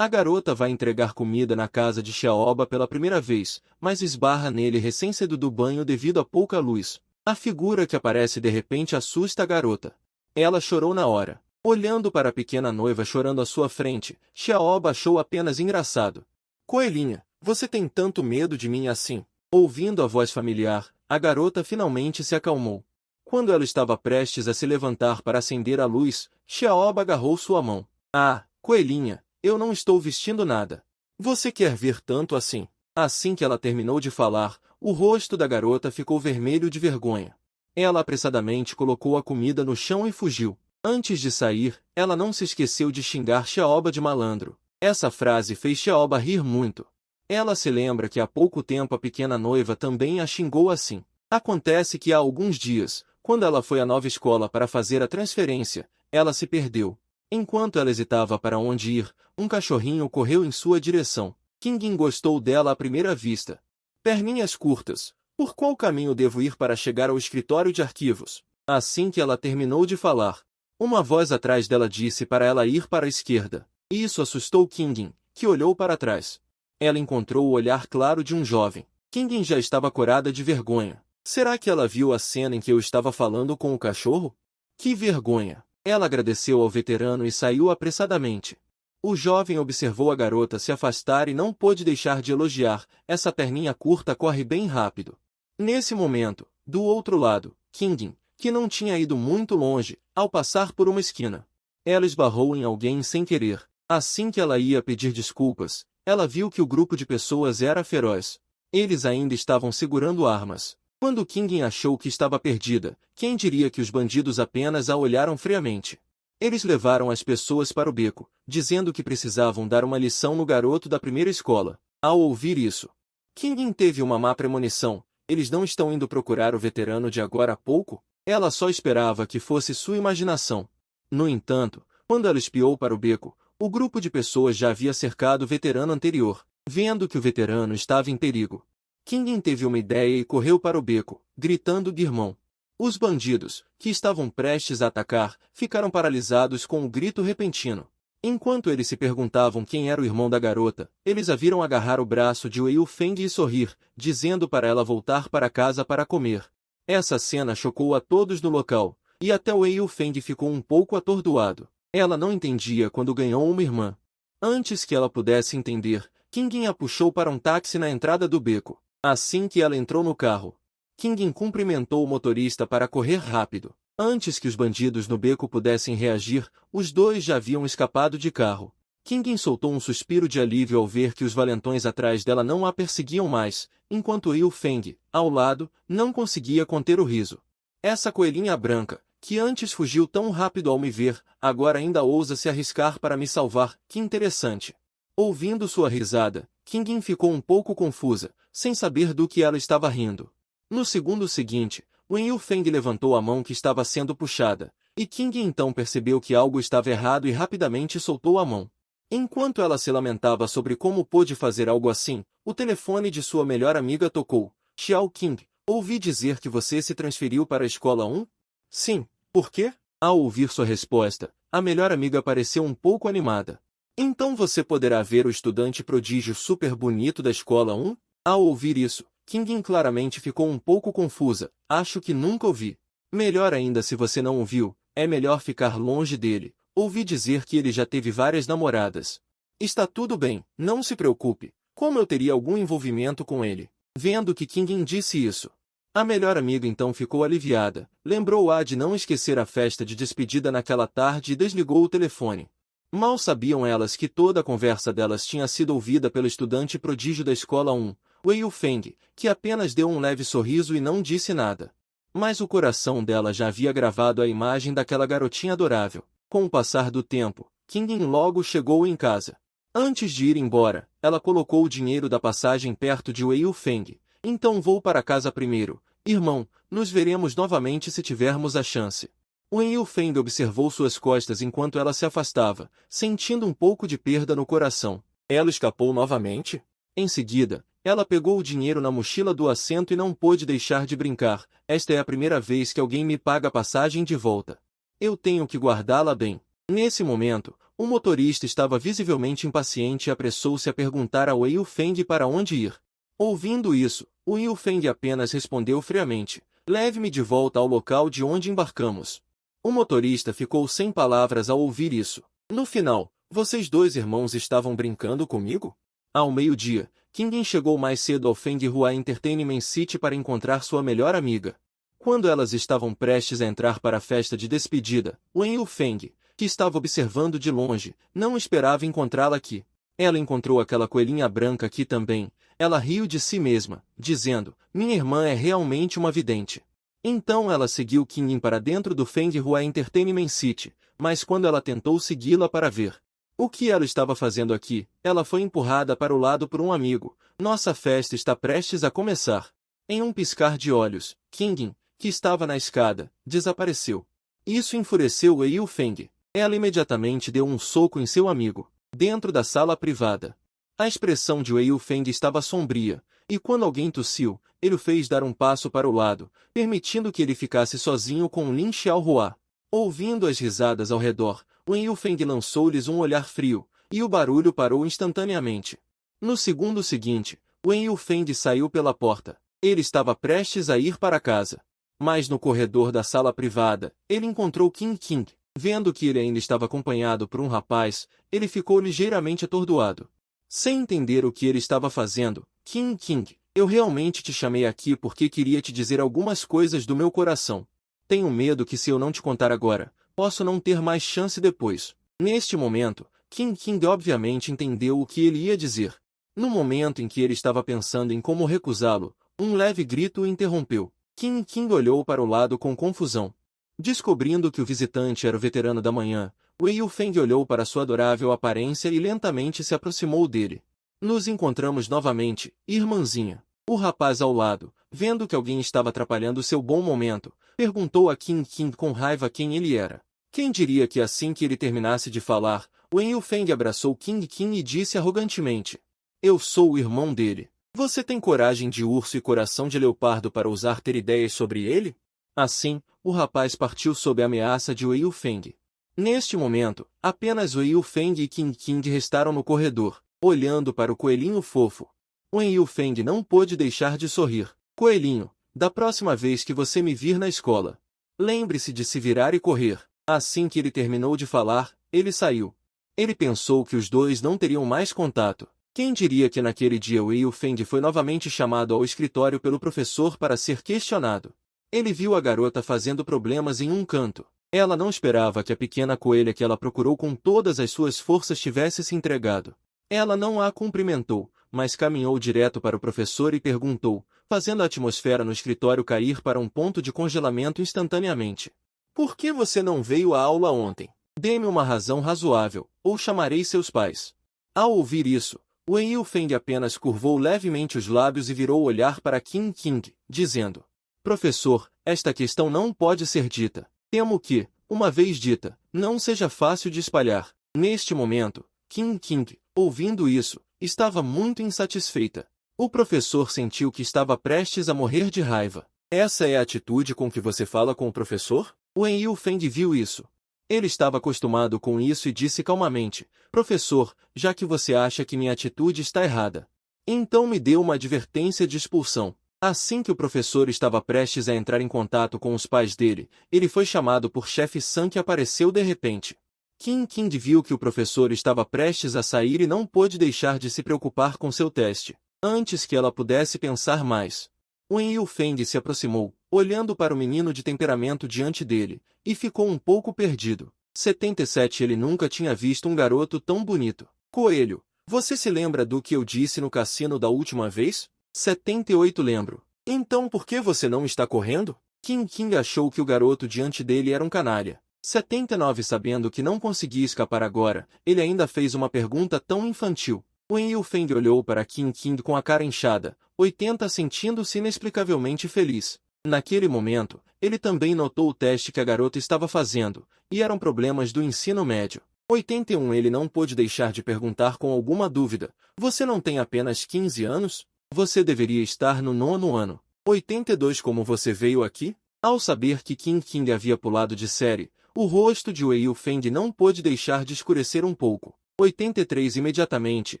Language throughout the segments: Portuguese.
A garota vai entregar comida na casa de Xiaoba pela primeira vez, mas esbarra nele recém-saído do banho devido a pouca luz. A figura que aparece de repente assusta a garota. Ela chorou na hora. Olhando para a pequena noiva chorando à sua frente, Xiaoba achou apenas engraçado. Coelhinha, você tem tanto medo de mim assim? Ouvindo a voz familiar, a garota finalmente se acalmou. Quando ela estava prestes a se levantar para acender a luz, Xiaoba agarrou sua mão. Ah, coelhinha, eu não estou vestindo nada. Você quer ver tanto assim? Assim que ela terminou de falar, o rosto da garota ficou vermelho de vergonha. Ela apressadamente colocou a comida no chão e fugiu. Antes de sair, ela não se esqueceu de xingar Xiaoba de malandro. Essa frase fez Xiaoba rir muito. Ela se lembra que há pouco tempo a pequena noiva também a xingou assim. Acontece que há alguns dias, quando ela foi à nova escola para fazer a transferência, ela se perdeu. Enquanto ela hesitava para onde ir, um cachorrinho correu em sua direção. Kingin gostou dela à primeira vista. Perninhas curtas. Por qual caminho devo ir para chegar ao escritório de arquivos? Assim que ela terminou de falar, uma voz atrás dela disse para ela ir para a esquerda. Isso assustou Kingin, que olhou para trás. Ela encontrou o olhar claro de um jovem. Kingin já estava corada de vergonha. Será que ela viu a cena em que eu estava falando com o cachorro? Que vergonha! Ela agradeceu ao veterano e saiu apressadamente. O jovem observou a garota se afastar e não pôde deixar de elogiar. Essa perninha curta corre bem rápido. Nesse momento, do outro lado, Kingin, que não tinha ido muito longe, ao passar por uma esquina, ela esbarrou em alguém sem querer. Assim que ela ia pedir desculpas, ela viu que o grupo de pessoas era feroz. Eles ainda estavam segurando armas. Quando Kingin achou que estava perdida, quem diria que os bandidos apenas a olharam friamente. Eles levaram as pessoas para o beco, dizendo que precisavam dar uma lição no garoto da primeira escola. Ao ouvir isso, Kingin teve uma má premonição. Eles não estão indo procurar o veterano de agora a pouco? Ela só esperava que fosse sua imaginação. No entanto, quando ela espiou para o beco, o grupo de pessoas já havia cercado o veterano anterior. Vendo que o veterano estava em perigo, Kingin teve uma ideia e correu para o beco, gritando de irmão. Os bandidos, que estavam prestes a atacar, ficaram paralisados com o grito repentino. Enquanto eles se perguntavam quem era o irmão da garota, eles a viram agarrar o braço de Wei Feng e sorrir, dizendo para ela voltar para casa para comer. Essa cena chocou a todos no local, e até Wei Feng ficou um pouco atordoado. Ela não entendia quando ganhou uma irmã. Antes que ela pudesse entender, Kingin a puxou para um táxi na entrada do beco. Assim que ela entrou no carro, Kingin cumprimentou o motorista para correr rápido. Antes que os bandidos no beco pudessem reagir, os dois já haviam escapado de carro. Kingin soltou um suspiro de alívio ao ver que os valentões atrás dela não a perseguiam mais, enquanto Liu Feng, ao lado, não conseguia conter o riso. Essa coelhinha branca, que antes fugiu tão rápido ao me ver, agora ainda ousa se arriscar para me salvar, que interessante. Ouvindo sua risada, Kingin ficou um pouco confusa, sem saber do que ela estava rindo. No segundo seguinte, Wen Yufeng levantou a mão que estava sendo puxada, e Kingin então percebeu que algo estava errado e rapidamente soltou a mão. Enquanto ela se lamentava sobre como pôde fazer algo assim, o telefone de sua melhor amiga tocou. Xiao Qing, ouvi dizer que você se transferiu para a escola 1? Sim, por quê? Ao ouvir sua resposta, a melhor amiga pareceu um pouco animada. Então você poderá ver o estudante prodígio super bonito da escola 1? Ao ouvir isso, Kingin claramente ficou um pouco confusa. Acho que nunca ouvi. Melhor ainda se você não ouviu, é melhor ficar longe dele. Ouvi dizer que ele já teve várias namoradas. Está tudo bem, não se preocupe. Como eu teria algum envolvimento com ele? Vendo que Kingin disse isso, a melhor amiga então ficou aliviada. Lembrou-a de não esquecer a festa de despedida naquela tarde e desligou o telefone. Mal sabiam elas que toda a conversa delas tinha sido ouvida pelo estudante prodígio da escola 1, Wei Yufeng, que apenas deu um leve sorriso e não disse nada. Mas o coração dela já havia gravado a imagem daquela garotinha adorável. Com o passar do tempo, Kingin logo chegou em casa. Antes de ir embora, ela colocou o dinheiro da passagem perto de Wei Yufeng. Então vou para casa primeiro. Irmão, nos veremos novamente se tivermos a chance. Wen Yufeng observou suas costas enquanto ela se afastava, sentindo um pouco de perda no coração. Ela escapou novamente? Em seguida, ela pegou o dinheiro na mochila do assento e não pôde deixar de brincar. Esta é a primeira vez que alguém me paga a passagem de volta. Eu tenho que guardá-la bem. Nesse momento, O motorista estava visivelmente impaciente e apressou-se a perguntar ao Wei Yufeng para onde ir. Ouvindo isso, o Yufeng apenas respondeu friamente: leve-me de volta ao local de onde embarcamos. O motorista ficou sem palavras ao ouvir isso. No final, vocês dois irmãos estavam brincando comigo? Ao meio-dia, Qingyin chegou mais cedo ao Fenghua Entertainment City para encontrar sua melhor amiga. Quando elas estavam prestes a entrar para a festa de despedida, Wen Yufeng, que estava observando de longe, não esperava encontrá-la aqui. Ela encontrou aquela coelhinha branca aqui também. Ela riu de si mesma, dizendo: minha irmã é realmente uma vidente. Então ela seguiu Qingyin para dentro do Fenghua Entertainment City, mas quando ela tentou segui-la para ver o que ela estava fazendo aqui, ela foi empurrada para o lado por um amigo. Nossa festa está prestes a começar. Em um piscar de olhos, Qingyin, que estava na escada, desapareceu. Isso enfureceu Wei Yufeng. Ela imediatamente deu um soco em seu amigo, dentro da sala privada. A expressão de Wei Yufeng estava sombria, e quando alguém tossiu, ele o fez dar um passo para o lado, permitindo que ele ficasse sozinho com Lin Xiaohua. Ouvindo as risadas ao redor, Wen Yufeng lançou-lhes um olhar frio, e o barulho parou instantaneamente. No segundo seguinte, Wen Yufeng saiu pela porta. Ele estava prestes a ir para casa. Mas no corredor da sala privada, ele encontrou Qingyin. Vendo que ele ainda estava acompanhado por um rapaz, ele ficou ligeiramente atordoado. Sem entender o que ele estava fazendo, Qingyin, eu realmente te chamei aqui porque queria te dizer algumas coisas do meu coração. Tenho medo que se eu não te contar agora, posso não ter mais chance depois. Neste momento, Qingyin obviamente entendeu o que ele ia dizer. No momento em que ele estava pensando em como recusá-lo, um leve grito o interrompeu. Qingyin olhou para o lado com confusão. Descobrindo que o visitante era o veterano da manhã, Wei Yufeng olhou para sua adorável aparência e lentamente se aproximou dele. Nos encontramos novamente, irmãzinha. O rapaz ao lado, vendo que alguém estava atrapalhando seu bom momento, perguntou a Qingyin com raiva quem ele era. Quem diria que assim que ele terminasse de falar, Wen Yufeng abraçou Qingyin e disse arrogantemente: eu sou o irmão dele. Você tem coragem de urso e coração de leopardo para ousar ter ideias sobre ele? Assim, o rapaz partiu sob a ameaça de Wei Yufeng. Neste momento, apenas Wei Yufeng e Qingyin restaram no corredor, olhando para o coelhinho fofo. Wei Yufeng não pôde deixar de sorrir. Coelhinho, da próxima vez que você me vir na escola, lembre-se de se virar e correr. Assim que ele terminou de falar, ele saiu. Ele pensou que os dois não teriam mais contato. Quem diria que naquele dia Wei Yufeng foi novamente chamado ao escritório pelo professor para ser questionado. Ele viu a garota fazendo problemas em um canto. Ela não esperava que a pequena coelha que ela procurou com todas as suas forças tivesse se entregado. Ela não a cumprimentou, mas caminhou direto para o professor e perguntou, fazendo a atmosfera no escritório cair para um ponto de congelamento instantaneamente. Por que você não veio à aula ontem? Dê-me uma razão razoável, ou chamarei seus pais. Ao ouvir isso, Wei Yufeng apenas curvou levemente os lábios e virou o olhar para Qingyin, dizendo: professor, esta questão não pode ser dita. Temo que, uma vez dita, não seja fácil de espalhar. Neste momento, Qingyin, ouvindo isso, estava muito insatisfeita. O professor sentiu que estava prestes a morrer de raiva. Essa é a atitude com que você fala com o professor? Wen Yufeng viu isso. Ele estava acostumado com isso e disse calmamente: professor, já que você acha que minha atitude está errada, então me dê uma advertência de expulsão. Assim que o professor estava prestes a entrar em contato com os pais dele, ele foi chamado por chefe San que apareceu de repente. Qingyin viu que o professor estava prestes a sair e não pôde deixar de se preocupar com seu teste, antes que ela pudesse pensar mais. Wen Yufeng se aproximou, olhando para o menino de temperamento diante dele, e ficou um pouco perdido. 77 Ele nunca tinha visto um garoto tão bonito. Coelho, você se lembra do que eu disse no cassino da última vez? 78 Lembro. Então por que você não está correndo? Qingyin achou que o garoto diante dele era um canalha. 79 Sabendo que não conseguia escapar agora, ele ainda fez uma pergunta tão infantil. Wen Yufeng olhou para Qingyin com a cara inchada, 80 sentindo-se inexplicavelmente feliz. Naquele momento, ele também notou o teste que a garota estava fazendo, e eram problemas do ensino médio. 81 Ele não pôde deixar de perguntar com alguma dúvida: você não tem apenas 15 anos? Você deveria estar no 9º ano. 82 Como você veio aqui? Ao saber que Qingyin havia pulado de série, O rosto de Wei Yufeng não pôde deixar de escurecer um pouco. 83 Imediatamente,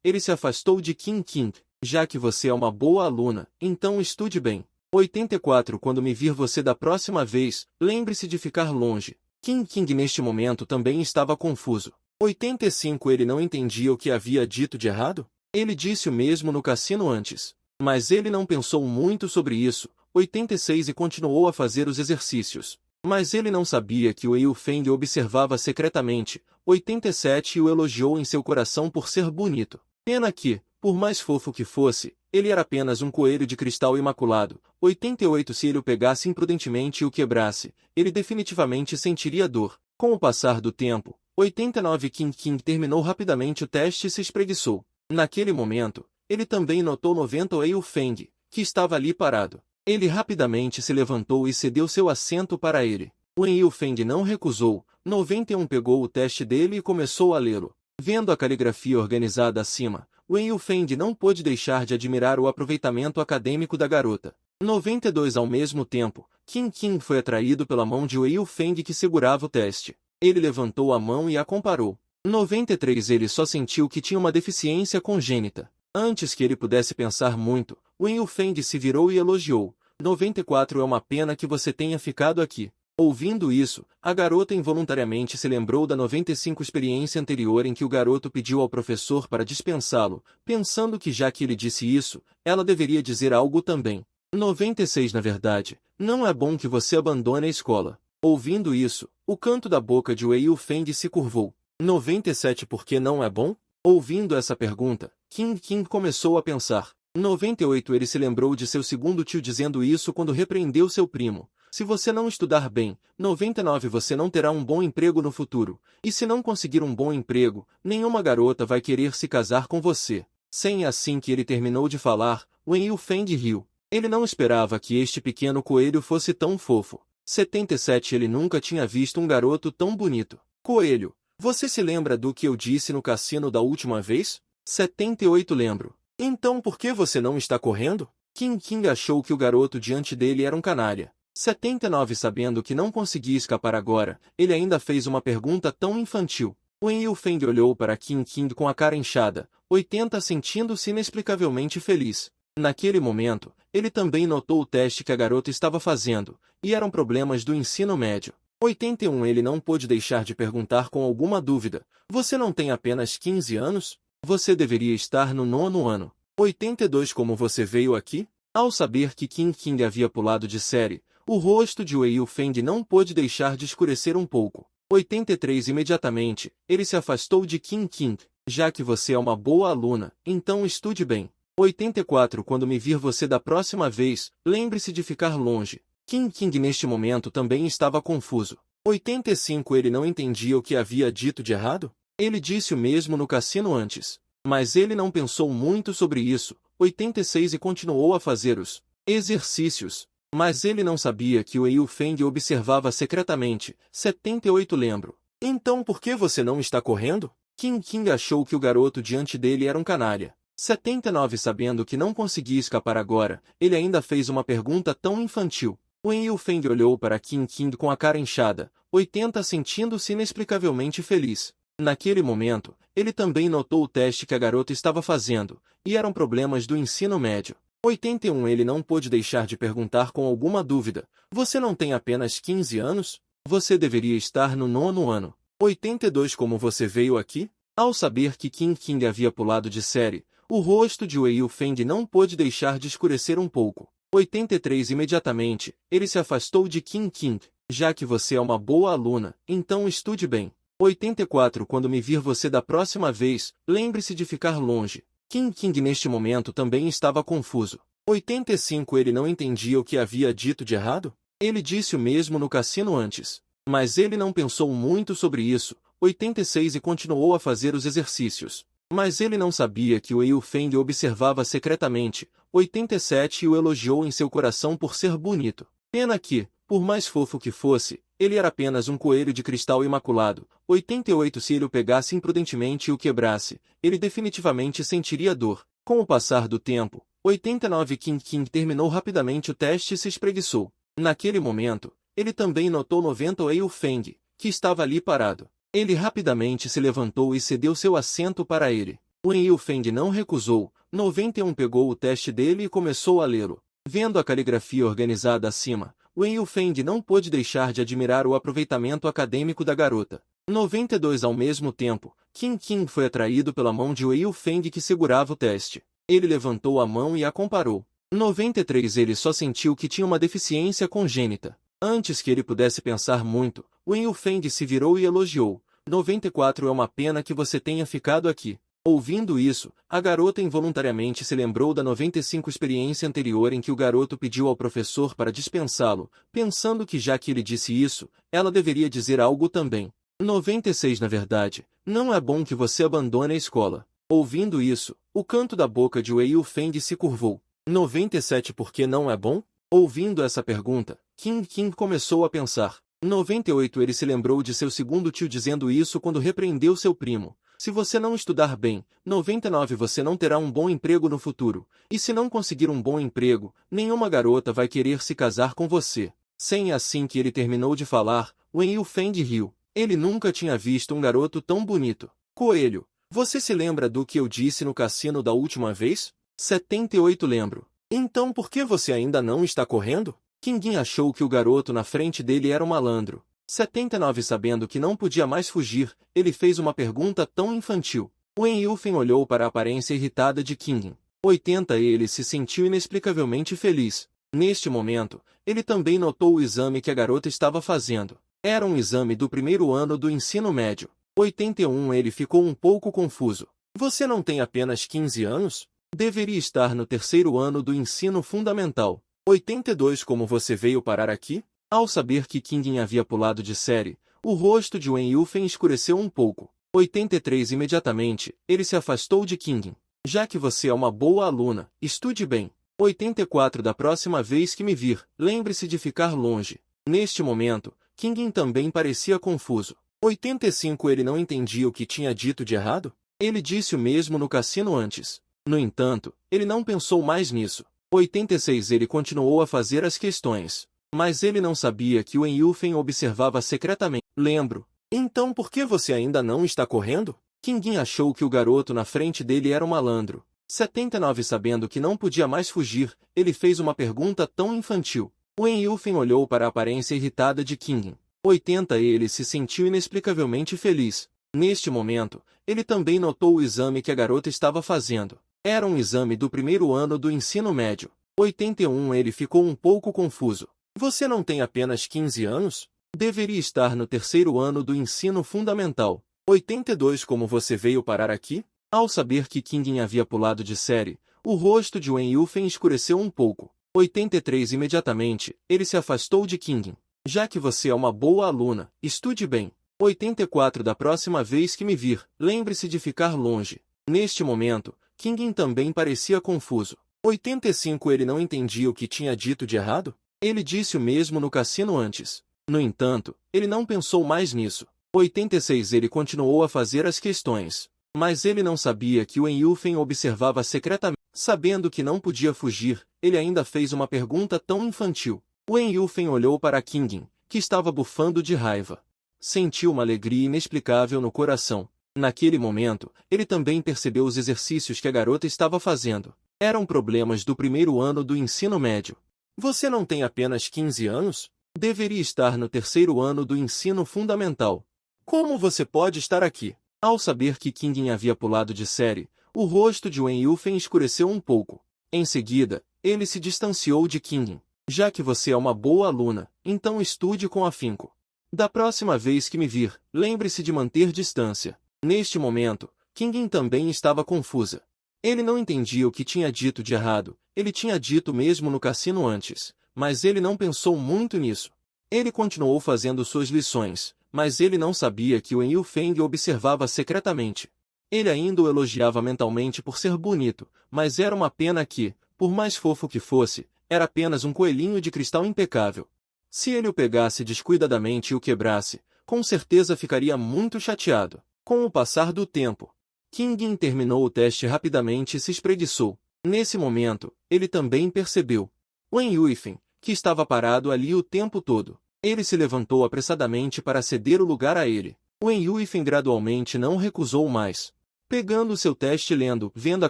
ele se afastou de Qin Qing. Já que você é uma boa aluna, então estude bem. 84 Quando me vir você da próxima vez, lembre-se de ficar longe. Qin Qing neste momento também estava confuso. 85 Ele não entendia o que havia dito de errado? Ele disse o mesmo no cassino antes. Mas ele não pensou muito sobre isso. 86 E continuou a fazer os exercícios. Mas ele não sabia que Wei Yufeng o observava secretamente. 87 E o elogiou em seu coração por ser bonito. Pena que, por mais fofo que fosse, ele era apenas um coelho de cristal imaculado. 88 Se ele o pegasse imprudentemente e o quebrasse, ele definitivamente sentiria dor. Com o passar do tempo, 89 Qin Qing terminou rapidamente o teste e se espreguiçou. Naquele momento, ele também notou 90 Wei Yufeng, que estava ali parado. Ele rapidamente se levantou e cedeu seu assento para ele. Wei Yufeng não recusou. 91 Pegou o teste dele e começou a lê-lo. Vendo a caligrafia organizada acima, Wei Yufeng não pôde deixar de admirar o aproveitamento acadêmico da garota. 92 Ao mesmo tempo, Qin Qing foi atraído pela mão de Wei Yufeng que segurava o teste. Ele levantou a mão e a comparou. 93 Ele só sentiu que tinha uma deficiência congênita. Antes que ele pudesse pensar muito, Wei Yufeng se virou e elogiou. 94 É uma pena que você tenha ficado aqui. Ouvindo isso, a garota involuntariamente se lembrou da 95 experiência anterior em que o garoto pediu ao professor para dispensá-lo, pensando que já que ele disse isso, ela deveria dizer algo também. 96 Na verdade, não é bom que você abandone a escola. Ouvindo isso, o canto da boca de Wei Yufeng se curvou. 97 Por que não é bom? Ouvindo essa pergunta, Qin Qing começou a pensar. 98 Ele se lembrou de seu segundo tio dizendo isso quando repreendeu seu primo. Se você não estudar bem, 99 Você não terá um bom emprego no futuro. E se não conseguir um bom emprego, nenhuma garota vai querer se casar com você. 100 Assim que ele terminou de falar, Wei Yufeng riu. Ele não esperava que este pequeno coelho fosse tão fofo. 77 Ele nunca tinha visto um garoto tão bonito. Coelho, você se lembra do que eu disse no cassino da última vez? 78 Lembro. Então por que você não está correndo? Qin Qing achou que o garoto diante dele era um canalha. 79 Sabendo que não conseguia escapar agora, ele ainda fez uma pergunta tão infantil. Wei Yufeng olhou para Qin Qing com a cara inchada. 80 Sentindo-se inexplicavelmente feliz. Naquele momento, ele também notou o teste que a garota estava fazendo, e eram problemas do ensino médio. 81 Ele não pôde deixar de perguntar com alguma dúvida. Você não tem apenas 15 anos? Você deveria estar no 9º ano. 82 Como você veio aqui? Ao saber que Qin Qing havia pulado de série, o rosto de Wei Yufeng não pôde deixar de escurecer um pouco. 83 Imediatamente, ele se afastou de Qin Qing. Já que você é uma boa aluna, então estude bem. 84 Quando me vir você da próxima vez, lembre-se de ficar longe. Qin Qing neste momento também estava confuso. 85 Ele não entendia o que havia dito de errado? Ele disse o mesmo no cassino antes. Mas ele não pensou muito sobre isso. 86 E continuou a fazer os exercícios. Mas ele não sabia que Wei Yufeng o observava secretamente. 78 Lembro. Então por que você não está correndo? Qin Qing achou que o garoto diante dele era um canalha. 79 Sabendo que não conseguia escapar agora, ele ainda fez uma pergunta tão infantil. Wei Yufeng olhou para Qin Qing com a cara inchada. 80 Sentindo-se inexplicavelmente feliz. Naquele momento, ele também notou o teste que a garota estava fazendo, e eram problemas do ensino médio. 81 Ele não pôde deixar de perguntar com alguma dúvida. Você não tem apenas 15 anos? Você deveria estar no 9º ano. 82 Como você veio aqui? Ao saber que Qin Qing havia pulado de série, o rosto de Wei Yufeng não pôde deixar de escurecer um pouco. 83 Imediatamente, ele se afastou de Qin Qing. Já que você é uma boa aluna, então estude bem. 84 Quando me vir você da próxima vez, lembre-se de ficar longe. Qin Qing neste momento também estava confuso. 85 Ele não entendia o que havia dito de errado? Ele disse o mesmo no cassino antes. Mas ele não pensou muito sobre isso. 86 E continuou a fazer os exercícios. Mas ele não sabia que Wei Yufeng o observava secretamente. 87 E o elogiou em seu coração por ser bonito. Pena que, por mais fofo que fosse, ele era apenas um coelho de cristal imaculado. 88 Se ele o pegasse imprudentemente e o quebrasse, ele definitivamente sentiria dor. Com o passar do tempo, 89 Qin Qing terminou rapidamente o teste e se espreguiçou. Naquele momento, ele também notou 90 Wei Yufeng, que estava ali parado. Ele rapidamente se levantou e cedeu seu assento para ele. Wen Yufeng não recusou. 91 pegou o teste dele e começou a lê-lo. Vendo a caligrafia organizada acima, Wen Yufeng não pôde deixar de admirar o aproveitamento acadêmico da garota. 92 ao mesmo tempo, Qin foi atraído pela mão de Wen Yufeng que segurava o teste. Ele levantou a mão e a comparou. 93 ele só sentiu que tinha uma deficiência congênita. Antes que ele pudesse pensar muito, Wen Yufeng se virou e elogiou. 94 é uma pena que você tenha ficado aqui. Ouvindo isso, a garota involuntariamente se lembrou da 95 experiência anterior em que o garoto pediu ao professor para dispensá-lo, pensando que já que ele disse isso, ela deveria dizer algo também. 96 na verdade, não é bom que você abandone a escola. Ouvindo isso, o canto da boca de Wei Yufeng se curvou. 97 por que não é bom? Ouvindo essa pergunta, Qin começou a pensar. 98 ele se lembrou de seu segundo tio dizendo isso quando repreendeu seu primo. Se você não estudar bem, 99 você não terá um bom emprego no futuro. E se não conseguir um bom emprego, nenhuma garota vai querer se casar com você. Sem assim que ele terminou de falar, Wen Yufeng riu. Ele nunca tinha visto um garoto tão bonito. Coelho, você se lembra do que eu disse no cassino da última vez? 78 lembro. Então por que você ainda não está correndo? Qin achou que o garoto na frente dele era um malandro. 79 sabendo que não podia mais fugir, ele fez uma pergunta tão infantil. Wen Yufeng olhou para a aparência irritada de Qin. 80 ele se sentiu inexplicavelmente feliz. Neste momento, ele também notou o exame que a garota estava fazendo. Era um exame do primeiro ano do ensino médio. 81 ele ficou um pouco confuso. Você não tem apenas 15 anos? Deveria estar no terceiro ano do ensino fundamental. 82 como você veio parar aqui? Ao saber que Qin havia pulado de série, o rosto de Wen Yufeng escureceu um pouco. 83 imediatamente, ele se afastou de Qin. Já que você é uma boa aluna, estude bem. 84 da próxima vez que me vir, lembre-se de ficar longe. Neste momento, Qin também parecia confuso. 85 ele não entendia o que tinha dito de errado? Ele disse o mesmo no cassino antes. No entanto, ele não pensou mais nisso. 86 ele continuou a fazer as questões. Mas ele não sabia que Wen Yufeng observava secretamente. Lembro. Então por que você ainda não está correndo? Qin achou que o garoto na frente dele era um malandro. 79 sabendo que não podia mais fugir, ele fez uma pergunta tão infantil. Wen Yufeng olhou para a aparência irritada de Qin. 80 ele se sentiu inexplicavelmente feliz. Neste momento, ele também notou o exame que a garota estava fazendo. Era um exame do primeiro ano do ensino médio. 81 ele ficou um pouco confuso. Você não tem apenas 15 anos? Deveria estar no terceiro ano do ensino fundamental. 82 como você veio parar aqui? Ao saber que Qin havia pulado de série, o rosto de Wen Yufeng escureceu um pouco. 83 imediatamente, ele se afastou de Qin. Já que você é uma boa aluna, estude bem. 84 da próxima vez que me vir, lembre-se de ficar longe. Neste momento, Qin também parecia confuso. 85 ele não entendia o que tinha dito de errado? Ele disse o mesmo no cassino antes. No entanto, ele não pensou mais nisso. 86 ele continuou a fazer as questões. Mas ele não sabia que Wen Yufeng observava secretamente. Sabendo que não podia fugir, ele ainda fez uma pergunta tão infantil. Wen Yufeng olhou para Qin, que estava bufando de raiva. Sentiu uma alegria inexplicável no coração. Naquele momento, ele também percebeu os exercícios que a garota estava fazendo. Eram problemas do primeiro ano do ensino médio. Você não tem apenas 15 anos? Deveria estar no terceiro ano do ensino fundamental. Como você pode estar aqui? Ao saber que Qin havia pulado de série, o rosto de Wen Yufeng escureceu um pouco. Em seguida, ele se distanciou de Qin. Já que você é uma boa aluna, então estude com afinco. Da próxima vez que me vir, lembre-se de manter distância. Neste momento, Qin também estava confusa. Ele não entendia o que tinha dito de errado. Ele tinha dito mesmo no cassino antes, mas ele não pensou muito nisso. Ele continuou fazendo suas lições, mas ele não sabia que Wen Yufeng observava secretamente. Ele ainda o elogiava mentalmente por ser bonito, mas era uma pena que, por mais fofo que fosse, era apenas um coelhinho de cristal impecável. Se ele o pegasse descuidadamente e o quebrasse, com certeza ficaria muito chateado. Com o passar do tempo, Qin terminou o teste rapidamente e se espreguiçou. Nesse momento, ele também percebeu Wen Yufeng, que estava parado ali o tempo todo. Ele se levantou apressadamente para ceder o lugar a ele. Wen Yuifeng gradualmente não recusou mais. Pegando seu teste e vendo a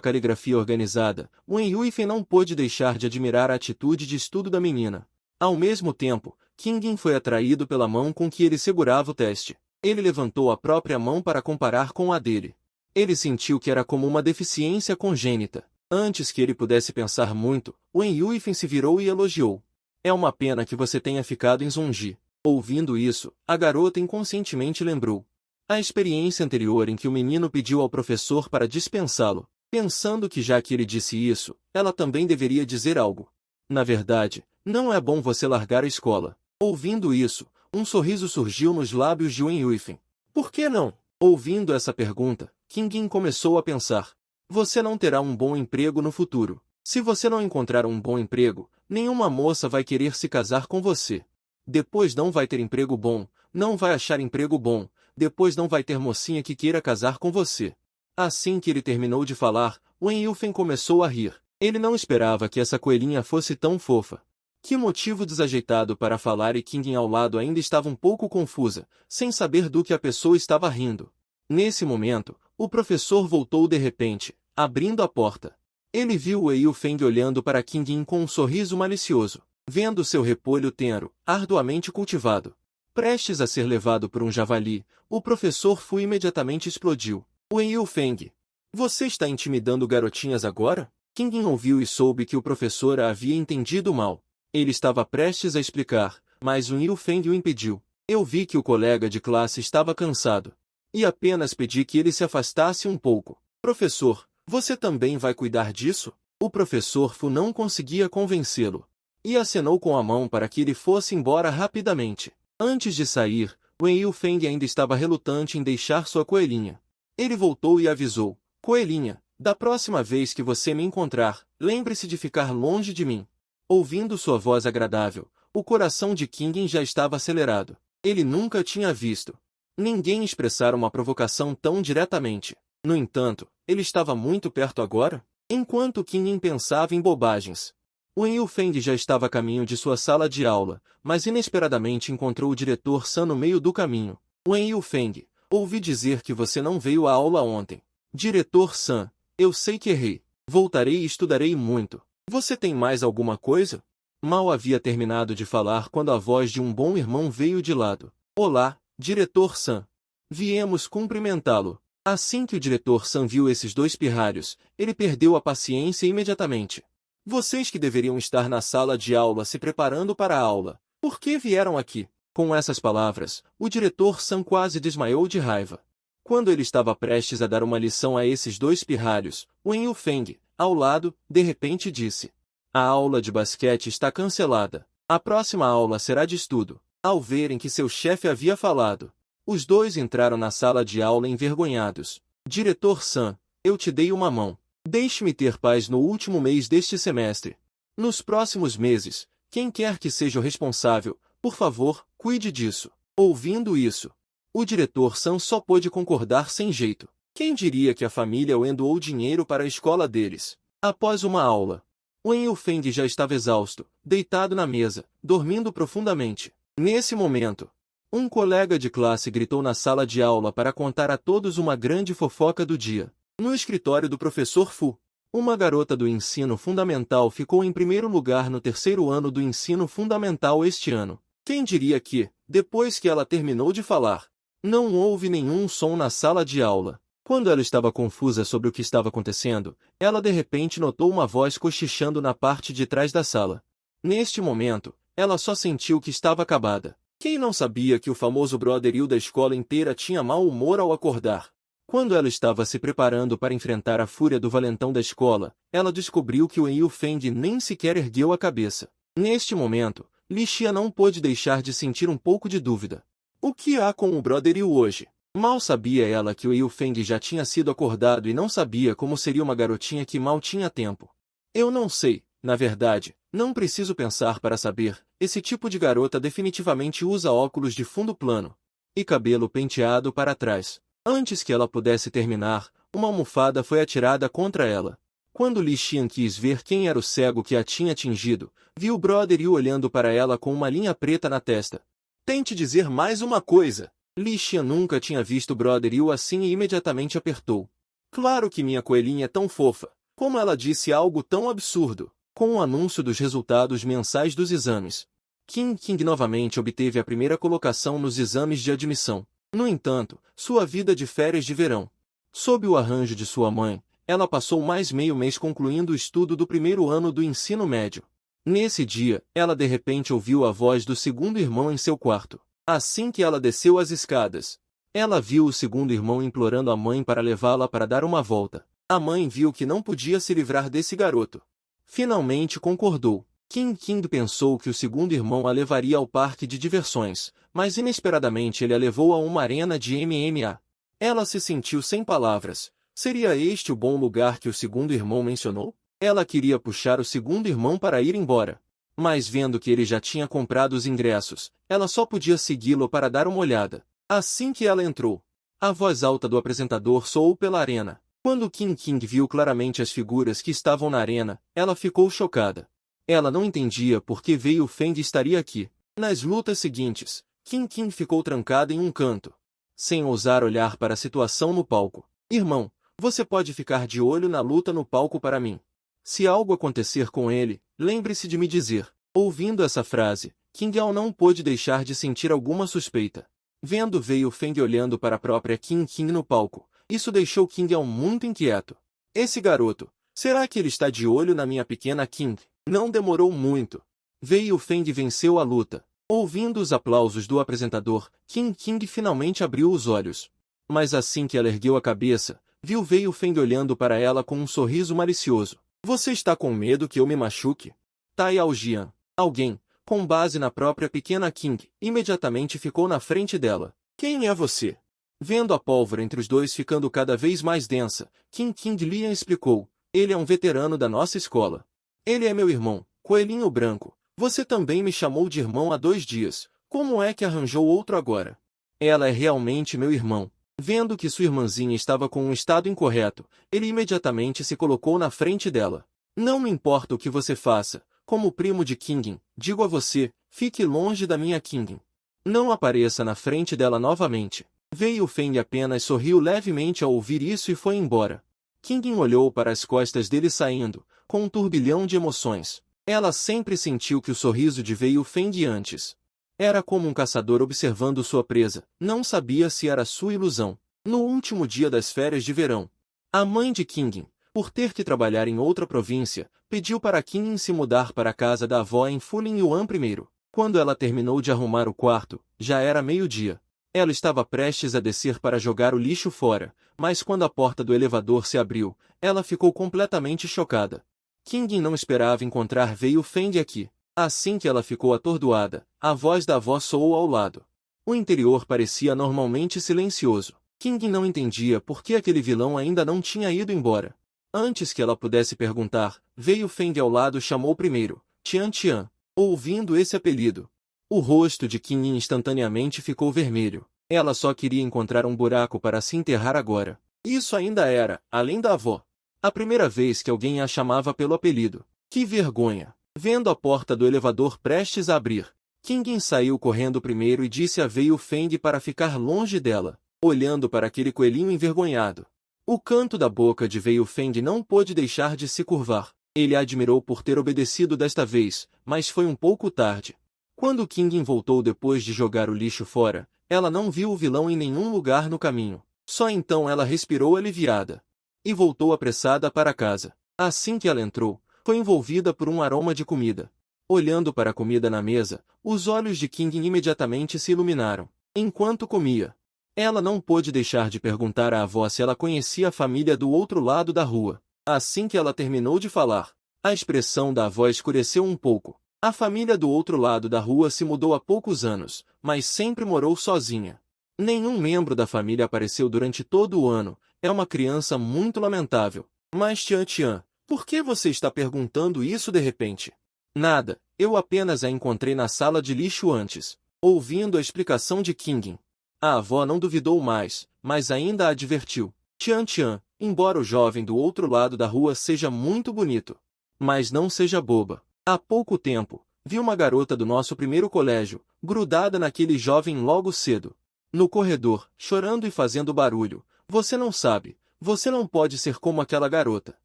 caligrafia organizada, Wen Yuifeng não pôde deixar de admirar a atitude de estudo da menina. Ao mesmo tempo, Qin Yin foi atraído pela mão com que ele segurava o teste. Ele levantou a própria mão para comparar com a dele. Ele sentiu que era como uma deficiência congênita. Antes que ele pudesse pensar muito, Wen Yuifeng se virou e elogiou. É uma pena que você tenha ficado em Zonji. Ouvindo isso, a garota inconscientemente lembrou a experiência anterior em que o menino pediu ao professor para dispensá-lo, pensando que já que ele disse isso, ela também deveria dizer algo. Na verdade, não é bom você largar a escola. Ouvindo isso, um sorriso surgiu nos lábios de Wen Yuifeng. Por que não? Ouvindo essa pergunta, Qin Yin começou a pensar. Você não terá um bom emprego no futuro. Se você não encontrar um bom emprego, nenhuma moça vai querer se casar com você. Depois não vai ter emprego bom, não vai achar emprego bom, depois não vai ter mocinha que queira casar com você. Assim que ele terminou de falar, Wen Yuifeng começou a rir. Ele não esperava que essa coelhinha fosse tão fofa. Que motivo desajeitado para falar, e Qin Yin ao lado ainda estava um pouco confusa, sem saber do que a pessoa estava rindo. Nesse momento, o professor voltou de repente, abrindo a porta. Ele viu Wen Yuifeng olhando para Qin Yin com um sorriso malicioso, vendo seu repolho tenro, arduamente cultivado, prestes a ser levado por um javali. O professor Fu imediatamente explodiu. Wen Yuifeng, você está intimidando garotinhas agora? Qin Yin ouviu e soube que o professor a havia entendido mal. Ele estava prestes a explicar, mas Wen Yuifeng o impediu. Eu vi que o colega de classe estava cansado. E apenas pedi que ele se afastasse um pouco. Professor, você também vai cuidar disso? O professor Fu não conseguia convencê-lo. E acenou com a mão para que ele fosse embora rapidamente. Antes de sair, Wen Yuifeng ainda estava relutante em deixar sua coelhinha. Ele voltou e avisou. Coelhinha, da próxima vez que você me encontrar, lembre-se de ficar longe de mim. Ouvindo sua voz agradável, o coração de Qin Yin já estava acelerado. Ele nunca tinha visto ninguém expressar uma provocação tão diretamente. No entanto, ele estava muito perto agora. Enquanto Qin Yin pensava em bobagens, Wen Yuifeng já estava a caminho de sua sala de aula, mas inesperadamente encontrou o diretor San no meio do caminho. Wen Yuifeng, ouvi dizer que você não veio à aula ontem. Diretor San, eu sei que errei. Voltarei e estudarei muito. Você tem mais alguma coisa? Mal havia terminado de falar quando a voz de um bom irmão veio de lado. Olá, Diretor San. Viemos cumprimentá-lo. Assim que o Diretor San viu esses dois pirralhos, ele perdeu a paciência imediatamente. Vocês que deveriam estar na sala de aula se preparando para a aula, por que vieram aqui? Com essas palavras, o Diretor San quase desmaiou de raiva. Quando ele estava prestes a dar uma lição a esses dois pirralhos, Wen Yuifeng, ao lado, de repente disse: a aula de basquete está cancelada. A próxima aula será de estudo. Ao verem que seu chefe havia falado, os dois entraram na sala de aula envergonhados. Diretor San, eu te dei uma mão. Deixe-me ter paz no último mês deste semestre. Nos próximos meses, quem quer que seja o responsável, por favor, cuide disso. Ouvindo isso, o diretor San só pôde concordar sem jeito. Quem diria que a família Wen doou dinheiro para a escola deles? Após uma aula, Wen Yuifeng já estava exausto, deitado na mesa, dormindo profundamente. Nesse momento, um colega de classe gritou na sala de aula para contar a todos uma grande fofoca do dia. No escritório do professor Fu, uma garota do ensino fundamental ficou em primeiro lugar no terceiro ano do ensino fundamental este ano. Quem diria que, depois que ela terminou de falar, não houve nenhum som na sala de aula? Quando ela estava confusa sobre o que estava acontecendo, ela de repente notou uma voz cochichando na parte de trás da sala. Neste momento, ela só sentiu que estava acabada. Quem não sabia que o famoso brother Yu da escola inteira tinha mau humor ao acordar? Quando ela estava se preparando para enfrentar a fúria do valentão da escola, ela descobriu que Wen Yuifeng nem sequer ergueu a cabeça. Neste momento, Li Xia não pôde deixar de sentir um pouco de dúvida. O que há com o brother Yu hoje? Mal sabia ela que o Yuifeng já tinha sido acordado e não sabia como seria uma garotinha que mal tinha tempo. Eu não sei, na verdade, não preciso pensar para saber, esse tipo de garota definitivamente usa óculos de fundo plano e cabelo penteado para trás. Antes que ela pudesse terminar, uma almofada foi atirada contra ela. Quando Li Xian quis ver quem era o cego que a tinha atingido, viu o brother Yu olhando para ela com uma linha preta na testa. Tente dizer mais uma coisa. Li Xian nunca tinha visto Brother Yu assim e imediatamente apertou. Claro que minha coelhinha é tão fofa. Como ela disse algo tão absurdo? Com o anúncio dos resultados mensais dos exames, King novamente obteve a primeira colocação nos exames de admissão. No entanto, sua vida de férias de verão. Sob o arranjo de sua mãe, ela passou mais meio mês concluindo o estudo do primeiro ano do ensino médio. Nesse dia, ela de repente ouviu a voz do segundo irmão em seu quarto. Assim que ela desceu as escadas, ela viu o segundo irmão implorando a mãe para levá-la para dar uma volta. A mãe viu que não podia se livrar desse garoto. Finalmente concordou. King pensou que o segundo irmão a levaria ao parque de diversões, mas inesperadamente ele a levou a uma arena de MMA. Ela se sentiu sem palavras. Seria este o bom lugar que o segundo irmão mencionou? Ela queria puxar o segundo irmão para ir embora. Mas vendo que ele já tinha comprado os ingressos, ela só podia segui-lo para dar uma olhada. Assim que ela entrou, a voz alta do apresentador soou pela arena. Quando King viu claramente as figuras que estavam na arena, ela ficou chocada. Ela não entendia por que Wei Feng estaria aqui. Nas lutas seguintes, King ficou trancada em um canto, sem ousar olhar para a situação no palco. Irmão, você pode ficar de olho na luta no palco para mim. Se algo acontecer com ele, lembre-se de me dizer. Ouvindo essa frase, King Yao não pôde deixar de sentir alguma suspeita. Vendo Wei Feng olhando para a própria King no palco, isso deixou King Yao muito inquieto. Esse garoto, será que ele está de olho na minha pequena King? Não demorou muito. Wei Feng venceu a luta. Ouvindo os aplausos do apresentador, King finalmente abriu os olhos. Mas assim que ela ergueu a cabeça, viu Wei Feng olhando para ela com um sorriso malicioso. Você está com medo que eu me machuque? Tai Aojian, alguém, com base na própria pequena King, imediatamente ficou na frente dela. Quem é você? Vendo a pólvora entre os dois ficando cada vez mais densa, King Lian explicou. Ele é um veterano da nossa escola. Ele é meu irmão, Coelhinho Branco. Você também me chamou de irmão há 2 dias. Como é que arranjou outro agora? Ela é realmente meu irmão. Vendo que sua irmãzinha estava com um estado incorreto, ele imediatamente se colocou na frente dela. Não me importa o que você faça, como primo de King, digo a você, fique longe da minha King. Não apareça na frente dela novamente. Wei Feng apenas sorriu levemente ao ouvir isso e foi embora. King olhou para as costas dele saindo, com um turbilhão de emoções. Ela sempre sentiu que o sorriso de Wei Feng antes era como um caçador observando sua presa, não sabia se era sua ilusão. No último dia das férias de verão, a mãe de King, por ter que trabalhar em outra província, pediu para King se mudar para a casa da avó em Fulin Yuan primeiro. Quando ela terminou de arrumar o quarto, já era meio-dia. Ela estava prestes a descer para jogar o lixo fora, mas quando a porta do elevador se abriu, ela ficou completamente chocada. King não esperava encontrar Wei Feng aqui. Assim que ela ficou atordoada, a voz da avó soou ao lado. O interior parecia normalmente silencioso. King não entendia por que aquele vilão ainda não tinha ido embora. Antes que ela pudesse perguntar, Wei Feng ao lado chamou primeiro, Tian Tian. Ouvindo esse apelido, o rosto de King instantaneamente ficou vermelho. Ela só queria encontrar um buraco para se enterrar agora. Isso ainda era, além da avó, a primeira vez que alguém a chamava pelo apelido. Que vergonha! Vendo a porta do elevador prestes a abrir, King saiu correndo primeiro e disse a Wei Feng para ficar longe dela, olhando para aquele coelhinho envergonhado. O canto da boca de Wei Feng não pôde deixar de se curvar. Ele a admirou por ter obedecido desta vez, mas foi um pouco tarde. Quando King voltou depois de jogar o lixo fora, ela não viu o vilão em nenhum lugar no caminho. Só então ela respirou aliviada e voltou apressada para casa. Assim que ela entrou, foi envolvida por um aroma de comida. Olhando para a comida na mesa, os olhos de King imediatamente se iluminaram. Enquanto comia, ela não pôde deixar de perguntar à avó se ela conhecia a família do outro lado da rua. Assim que ela terminou de falar, a expressão da avó escureceu um pouco. A família do outro lado da rua se mudou há poucos anos, mas sempre morou sozinha. Nenhum membro da família apareceu durante todo o ano. É uma criança muito lamentável. Mas Tian, por que você está perguntando isso de repente? Nada, eu apenas a encontrei na sala de lixo antes. Ouvindo a explicação de King, a avó não duvidou mais, mas ainda a advertiu. Tian, embora o jovem do outro lado da rua seja muito bonito, mas não seja boba. Há pouco tempo, vi uma garota do nosso primeiro colégio, grudada naquele jovem logo cedo. No corredor, chorando e fazendo barulho. Você não sabe, você não pode ser como aquela garota.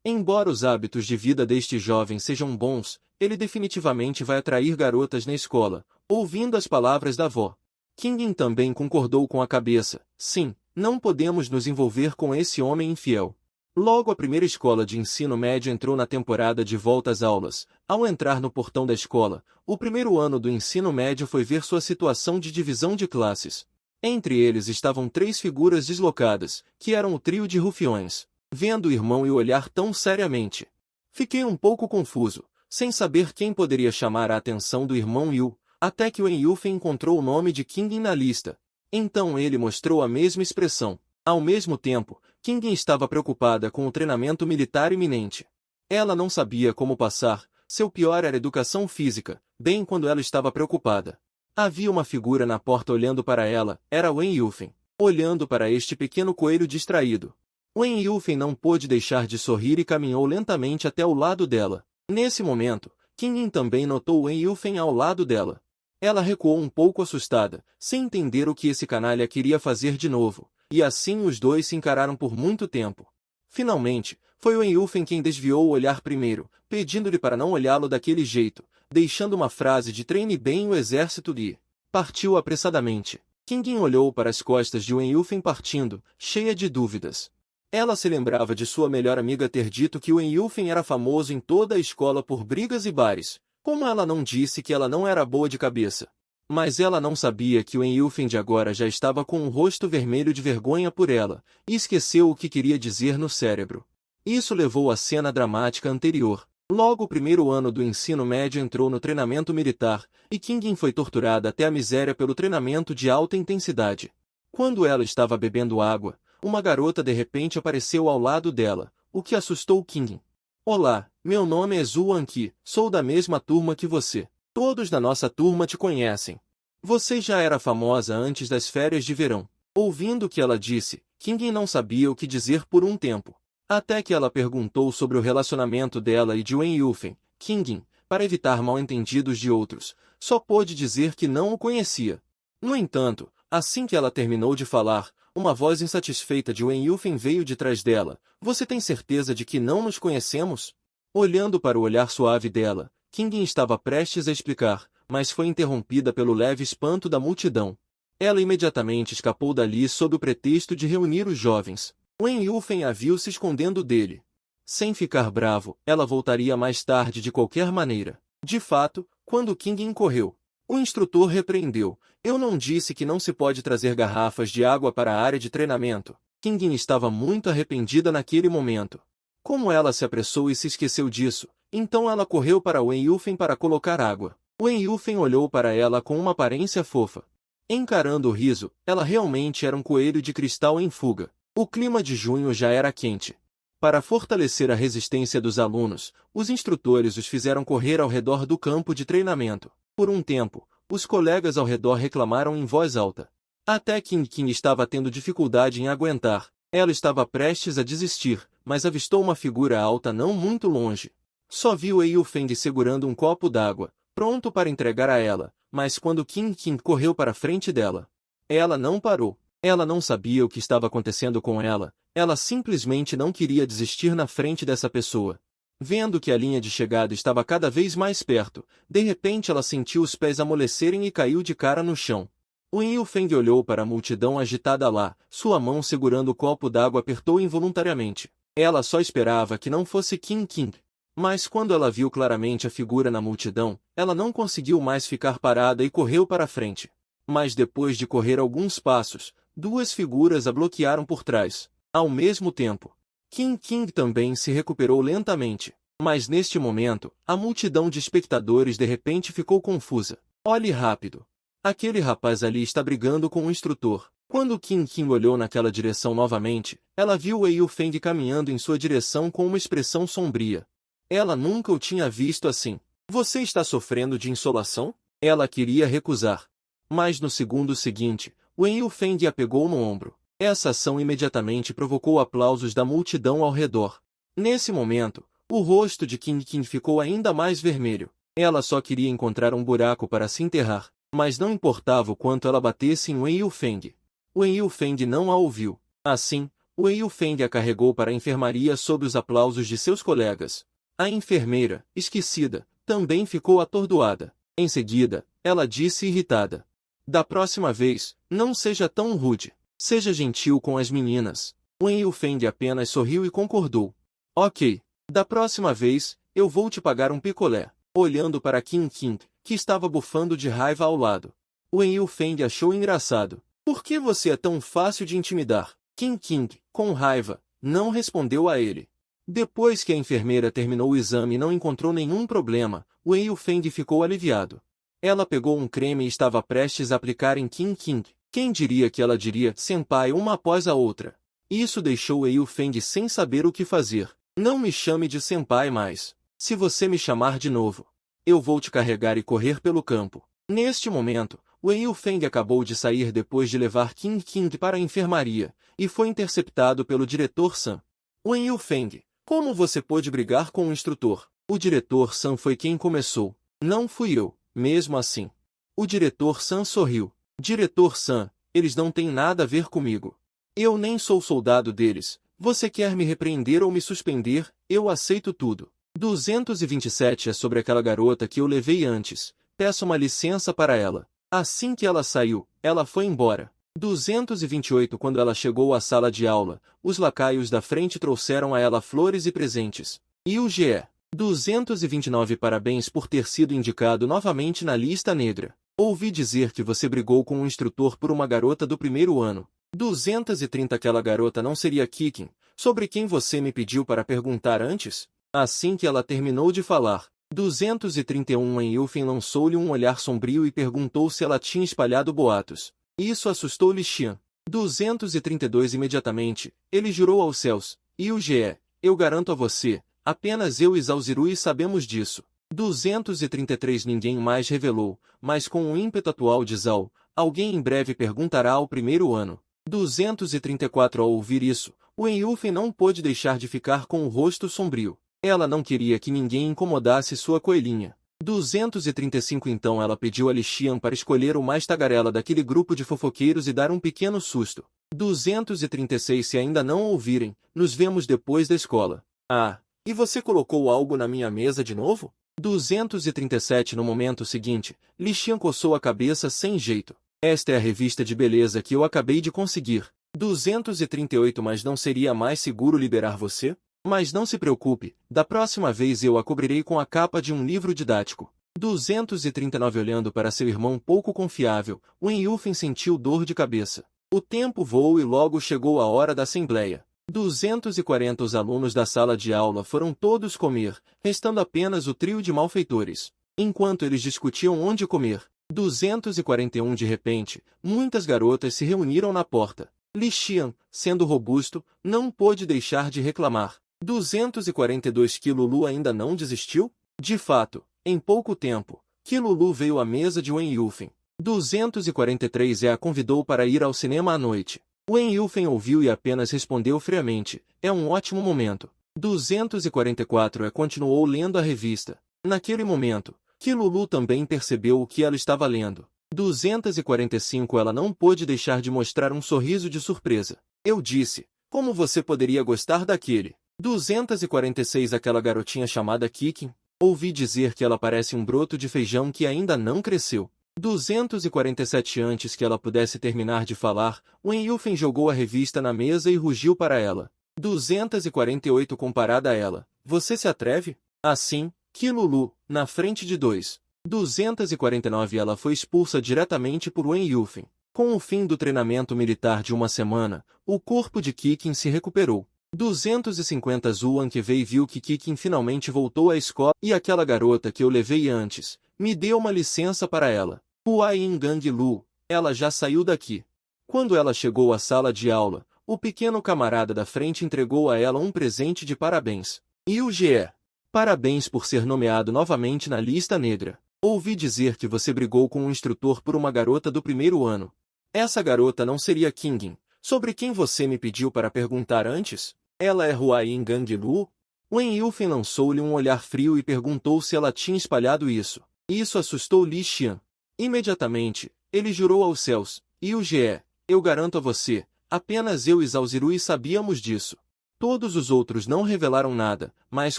Embora os hábitos de vida deste jovem sejam bons, ele definitivamente vai atrair garotas na escola, ouvindo as palavras da avó. Kingin também concordou com a cabeça. Sim, não podemos nos envolver com esse homem infiel. Logo a primeira escola de ensino médio entrou na temporada de volta às aulas. Ao entrar no portão da escola, o primeiro ano do ensino médio foi ver sua situação de divisão de classes. Entre eles estavam 3 figuras deslocadas, que eram o trio de rufiões. Vendo o irmão e o olhar tão seriamente, fiquei um pouco confuso, sem saber quem poderia chamar a atenção do irmão Yu, até que Wen Yufen encontrou o nome de Kingin na lista. Então ele mostrou a mesma expressão. Ao mesmo tempo, Kingin estava preocupada com o treinamento militar iminente. Ela não sabia como passar, seu pior era educação física, bem quando ela estava preocupada. Havia uma figura na porta olhando para ela, era Wen Yufen, olhando para este pequeno coelho distraído. Wen Yufen não pôde deixar de sorrir e caminhou lentamente até o lado dela. Nesse momento, Kingin também notou Wen Yufen ao lado dela. Ela recuou um pouco assustada, sem entender o que esse canalha queria fazer de novo, e assim os dois se encararam por muito tempo. Finalmente, foi Wen Yufen quem desviou o olhar primeiro, pedindo-lhe para não olhá-lo daquele jeito, deixando uma frase de treine bem o exército e partiu apressadamente. Kingin olhou para as costas de Wen Yufen partindo, cheia de dúvidas. Ela se lembrava de sua melhor amiga ter dito que Wen Yufen era famoso em toda a escola por brigas e bares. Como ela não disse que ela não era boa de cabeça? Mas ela não sabia que Wen Yufen de agora já estava com um rosto vermelho de vergonha por ela, e esqueceu o que queria dizer no cérebro. Isso levou à cena dramática anterior. Logo o primeiro ano do ensino médio entrou no treinamento militar, e Kingin foi torturada até a miséria pelo treinamento de alta intensidade. Quando ela estava bebendo água, uma garota de repente apareceu ao lado dela, o que assustou Kingin. Olá, meu nome é Zhu Anqi, sou da mesma turma que você. Todos da nossa turma te conhecem. Você já era famosa antes das férias de verão. Ouvindo o que ela disse, Kingin não sabia o que dizer por um tempo. Até que ela perguntou sobre o relacionamento dela e de Wen Yufen. Kingin, para evitar mal-entendidos de outros, só pôde dizer que não o conhecia. No entanto, assim que ela terminou de falar, uma voz insatisfeita de Wen Yufen veio de trás dela. Você tem certeza de que não nos conhecemos? Olhando para o olhar suave dela, Kingin estava prestes a explicar, mas foi interrompida pelo leve espanto da multidão. Ela imediatamente escapou dali sob o pretexto de reunir os jovens. Wen Yufen a viu se escondendo dele. Sem ficar bravo, ela voltaria mais tarde de qualquer maneira. De fato, quando Kingin correu, o instrutor repreendeu. Eu não disse que não se pode trazer garrafas de água para a área de treinamento. Kingin estava muito arrependida naquele momento. Como ela se apressou e se esqueceu disso, então ela correu para Wen Yufen para colocar água. Wen Yufen olhou para ela com uma aparência fofa. Encarando o riso, ela realmente era um coelho de cristal em fuga. O clima de junho já era quente. Para fortalecer a resistência dos alunos, os instrutores os fizeram correr ao redor do campo de treinamento. Por um tempo, os colegas ao redor reclamaram em voz alta. Até Kingin estava tendo dificuldade em aguentar. Ela estava prestes a desistir, mas avistou uma figura alta não muito longe. Só viu Wei Yufeng segurando um copo d'água, pronto para entregar a ela, mas quando Kingin correu para a frente dela, ela não parou. Ela não sabia o que estava acontecendo com ela, ela simplesmente não queria desistir na frente dessa pessoa. Vendo que a linha de chegada estava cada vez mais perto, de repente ela sentiu os pés amolecerem e caiu de cara no chão. Wen Yufeng olhou para a multidão agitada lá, sua mão segurando o copo d'água apertou involuntariamente. Ela só esperava que não fosse Kingin. Mas quando ela viu claramente a figura na multidão, ela não conseguiu mais ficar parada e correu para a frente. Mas depois de correr alguns passos, duas figuras a bloquearam por trás. Ao mesmo tempo, Kingin também se recuperou lentamente. Mas neste momento, a multidão de espectadores de repente ficou confusa. Olhe rápido. Aquele rapaz ali está brigando com o instrutor. Quando Kingin olhou naquela direção novamente, ela viu Wei Yufeng caminhando em sua direção com uma expressão sombria. Ela nunca o tinha visto assim. Você está sofrendo de insolação? Ela queria recusar. Mas no segundo seguinte, Wen Yufeng a pegou no ombro. Essa ação imediatamente provocou aplausos da multidão ao redor. Nesse momento, o rosto de Kingin ficou ainda mais vermelho. Ela só queria encontrar um buraco para se enterrar. Mas não importava o quanto ela batesse em Wen Yufeng. Wen Yufeng não a ouviu. Assim, Wen Yufeng a carregou para a enfermaria sob os aplausos de seus colegas. A enfermeira, esquecida, também ficou atordoada. Em seguida, ela disse irritada: da próxima vez, não seja tão rude. Seja gentil com as meninas. Wen Yufeng apenas sorriu e concordou. Ok. Da próxima vez, eu vou te pagar um picolé. Olhando para Qin Qin, que estava bufando de raiva ao lado. Wen Yufeng achou engraçado. Por que você é tão fácil de intimidar? Qin Qin, com raiva, não respondeu a ele. Depois que a enfermeira terminou o exame e não encontrou nenhum problema, Wen Yufeng ficou aliviado. Ela pegou um creme e estava prestes a aplicar em Qin Qin. Quem diria que ela diria senpai uma após a outra? Isso deixou Wen Yufeng sem saber o que fazer. Não me chame de senpai mais. Se você me chamar de novo, eu vou te carregar e correr pelo campo. Neste momento, Wen Yufeng acabou de sair depois de levar Qin Qin para a enfermaria, e foi interceptado pelo diretor San. Wen Yufeng, como você pôde brigar com o instrutor? O diretor San foi quem começou. Não fui eu, mesmo assim. O diretor San sorriu. Diretor San, eles não têm nada a ver comigo. Eu nem sou soldado deles. Você quer me repreender ou me suspender? Eu aceito tudo. 227 é sobre aquela garota que eu levei antes. Peço uma licença para ela. Assim que ela saiu, ela foi embora. 228 Quando ela chegou à sala de aula, os lacaios da frente trouxeram a ela flores e presentes. E o GE. 229 Parabéns por ter sido indicado novamente na lista negra. Ouvi dizer que você brigou com um instrutor por uma garota do primeiro ano. 230 Aquela garota não seria Kikin, sobre quem você me pediu para perguntar antes? Assim que ela terminou de falar, 231 Wen Yufeng lançou-lhe um olhar sombrio e perguntou se ela tinha espalhado boatos. Isso assustou Li Xian. 232 Imediatamente, ele jurou aos céus. E o GE, eu garanto a você, apenas eu e Zhao Zirui sabemos disso. 233 Ninguém mais revelou, mas com o ímpeto atual de Zhao, alguém em breve perguntará ao primeiro ano. 234 Ao ouvir isso, Wen Yufeng não pôde deixar de ficar com o rosto sombrio. Ela não queria que ninguém incomodasse sua coelhinha. 235 Então ela pediu a Li Xian para escolher o mais tagarela daquele grupo de fofoqueiros e dar um pequeno susto. 236 Se ainda não ouvirem, nos vemos depois da escola. Ah, e você colocou algo na minha mesa de novo? 237 No momento seguinte, Li Xian coçou a cabeça sem jeito. Esta é a revista de beleza que eu acabei de conseguir. 238 Mas não seria mais seguro liberar você? Mas não se preocupe, da próxima vez eu a cobrirei com a capa de um livro didático. 239 Olhando para seu irmão pouco confiável, Wen Yufeng sentiu dor de cabeça. O tempo voou e logo chegou a hora da assembleia. 240 Os alunos da sala de aula foram todos comer, restando apenas o trio de malfeitores. Enquanto eles discutiam onde comer, 241 De repente, muitas garotas se reuniram na porta. Li Xian, sendo robusto, não pôde deixar de reclamar. 242 Qilulu ainda não desistiu? De fato, em pouco tempo, Qilulu veio à mesa de Wen Yufeng. 243 A convidou para ir ao cinema à noite. Wen Yufeng ouviu e apenas respondeu friamente, é um ótimo momento. 244 continuou lendo a revista. Naquele momento, Qilulu também percebeu o que ela estava lendo. 245 Ela não pôde deixar de mostrar um sorriso de surpresa. Eu disse, como você poderia gostar daquele? 246 Aquela garotinha chamada Kikin. Ouvi dizer que ela parece um broto de feijão que ainda não cresceu. 247 Antes que ela pudesse terminar de falar, Wen Yufeng jogou a revista na mesa e rugiu para ela. 248 Comparada a ela, você se atreve? Assim, Qilulu, na frente de 249 Ela foi expulsa diretamente por Wen Yufeng. Com o fim do treinamento militar de uma semana, o corpo de Kikin se recuperou. 250 Zuan que veio e viu que Kikin finalmente voltou à escola e aquela garota que eu levei antes, me deu uma licença para ela. Huayin Gang Lu, ela já saiu daqui. Quando ela chegou à sala de aula, o pequeno camarada da frente entregou a ela um presente de parabéns. E o GE. Parabéns por ser nomeado novamente na lista negra. Ouvi dizer que você brigou com um instrutor por uma garota do primeiro ano. Essa garota não seria Qingin, sobre quem você me pediu para perguntar antes? Ela é Huayin Gang Lu? Wen Yufeng lançou-lhe um olhar frio e perguntou se ela tinha espalhado isso. Isso assustou Li Xian. Imediatamente, ele jurou aos céus, e o GE, eu garanto a você, apenas eu e Zalzirui sabíamos disso. Todos os outros não revelaram nada, mas